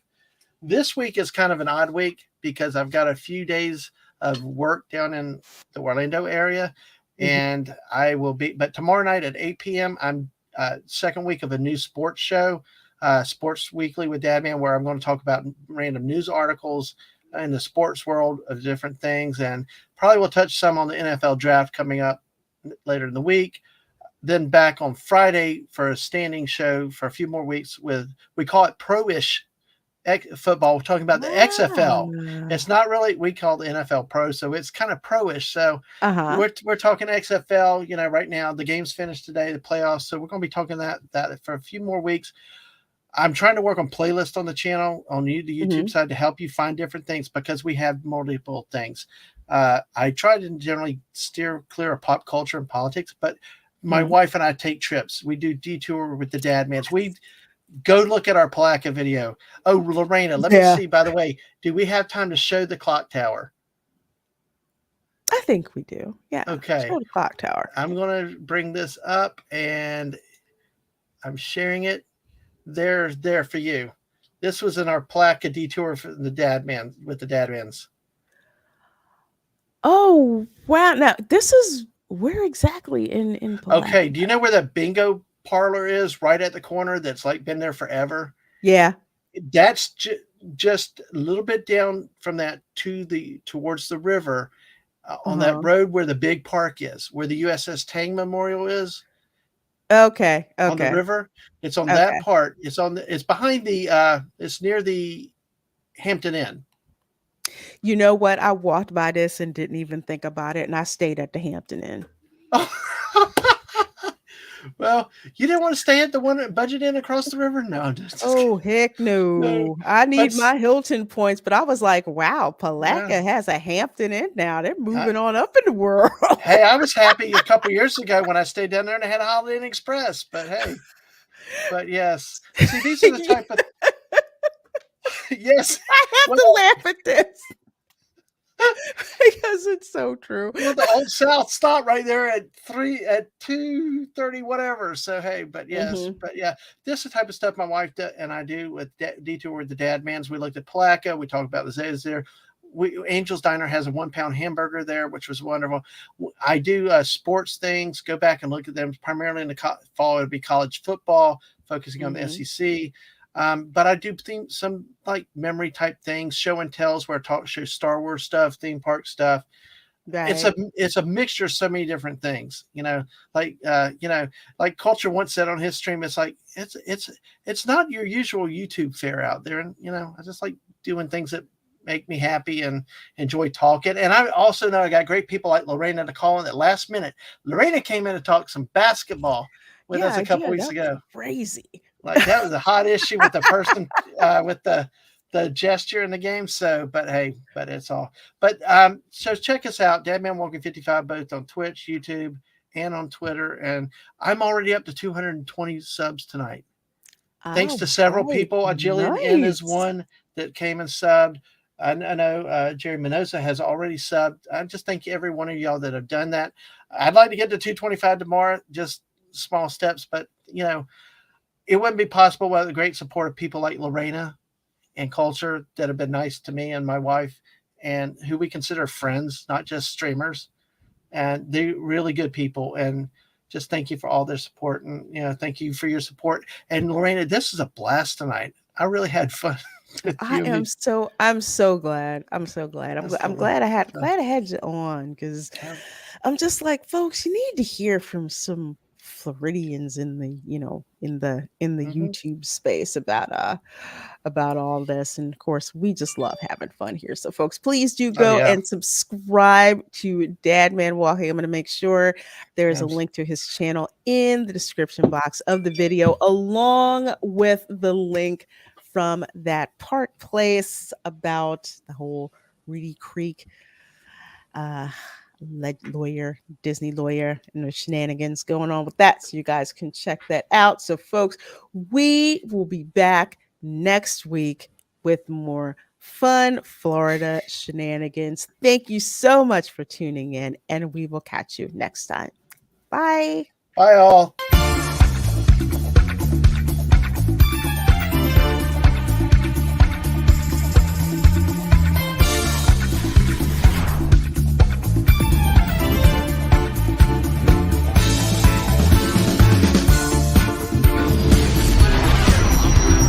This week is kind of an odd week because I've got a few days of work down in the Orlando area, and I will be. But tomorrow night at 8 p.m., I'm second week of a new sports show, Sports Weekly with Dadman, where I'm going to talk about random news articles in the sports world of different things, and probably will touch some on the NFL draft coming up later in the week. Then back on Friday for a standing show for a few more weeks we call it pro-ish football. We're talking about the XFL. It's not really, we call the NFL pro, so it's kind of pro-ish. So we're talking XFL, right now. The game's finished today, the playoffs. So we're going to be talking that for a few more weeks. I'm trying to work on playlists on the channel, on the YouTube side, to help you find different things, because we have multiple things. I try to generally steer clear of pop culture and politics, but my wife and I take trips. We do detour with the Dadmans. We go look at our Palatka video. Oh, Lorena, let me see, by the way, do we have time to show the clock tower? I think we do. Yeah. Okay. Show the clock tower. I'm going to bring this up, and I'm sharing it. There for you. This was in our Palatka detour for the Dadman with the Dadmans. Oh, wow. Now, this is where exactly in Palatka? Okay. Do you know where the bingo parlor is right at the corner that's like been there forever? Yeah. That's just a little bit down from that towards the river on that road where the big park is, where the USS Tang Memorial is. Okay. On the river. It's on that part. It's behind it's near the Hampton Inn. You know what? I walked by this and didn't even think about it, and I stayed at the Hampton Inn. Well, you didn't want to stay at the one at Budget Inn across the river? No. Oh, heck no. I need my Hilton points, but I was like, wow, Palatka has a Hampton Inn now. They're moving on up in the world. Hey, I was happy a couple years ago when I stayed down there and I had a Holiday Inn Express, but hey. But yes. See, these are the type of... Yes. I have to laugh at this. Because it's so true. Well, the Old South stopped right there at 2:30, whatever. So hey, but yes, but yeah, this is the type of stuff my wife and I do with Detour with the Dadmans. We looked at Palatka. We talked about the Zetas there. Angel's Diner has a 1-pound hamburger there, which was wonderful. I do sports things. Go back and look at them. Primarily in the fall, it'll be college football, focusing on the SEC. But I do think some like memory type things, show and tells, where I show Star Wars stuff, theme park stuff. Right. It's a mixture of so many different things, like Culture once said on his stream, it's like, it's not your usual YouTube fare out there. And, I just like doing things that make me happy and enjoy talking. And I also know I got great people like Lorena to call in at last minute. Lorena came in to talk some basketball with us a couple weeks ago. Crazy. Like that was a hot issue with the person with the gesture in the game. So, but hey, but it's all. But so check us out, Dadman Walking 55, both on Twitch, YouTube, and on Twitter. And I'm already up to 220 subs tonight. Thanks to several people. Jillian N is one that came and subbed. I know Jerry Minosa has already subbed. I just thank every one of y'all that have done that. I'd like to get to 225 tomorrow, just small steps, but it wouldn't be possible without the great support of people like Lorena and Culture that have been nice to me and my wife, and who we consider friends, not just streamers. And they're really good people. And just thank you for all their support. And, thank you for your support. And Lorena, this is a blast tonight. I really had fun. I'm so glad. I'm glad I had you on, because I'm just like, folks, you need to hear from some Floridians in the YouTube space about all this. And of course, we just love having fun here. So folks, please do go and subscribe to Dadman Walking. I'm going to make sure there's a link to his channel in the description box of the video, along with the link from that Park Place about the whole Reedy Creek Disney lawyer, and the shenanigans going on with that. So you guys can check that out. So folks, we will be back next week with more fun Florida shenanigans. Thank you so much for tuning in, and we will catch you next time. Bye. Bye all.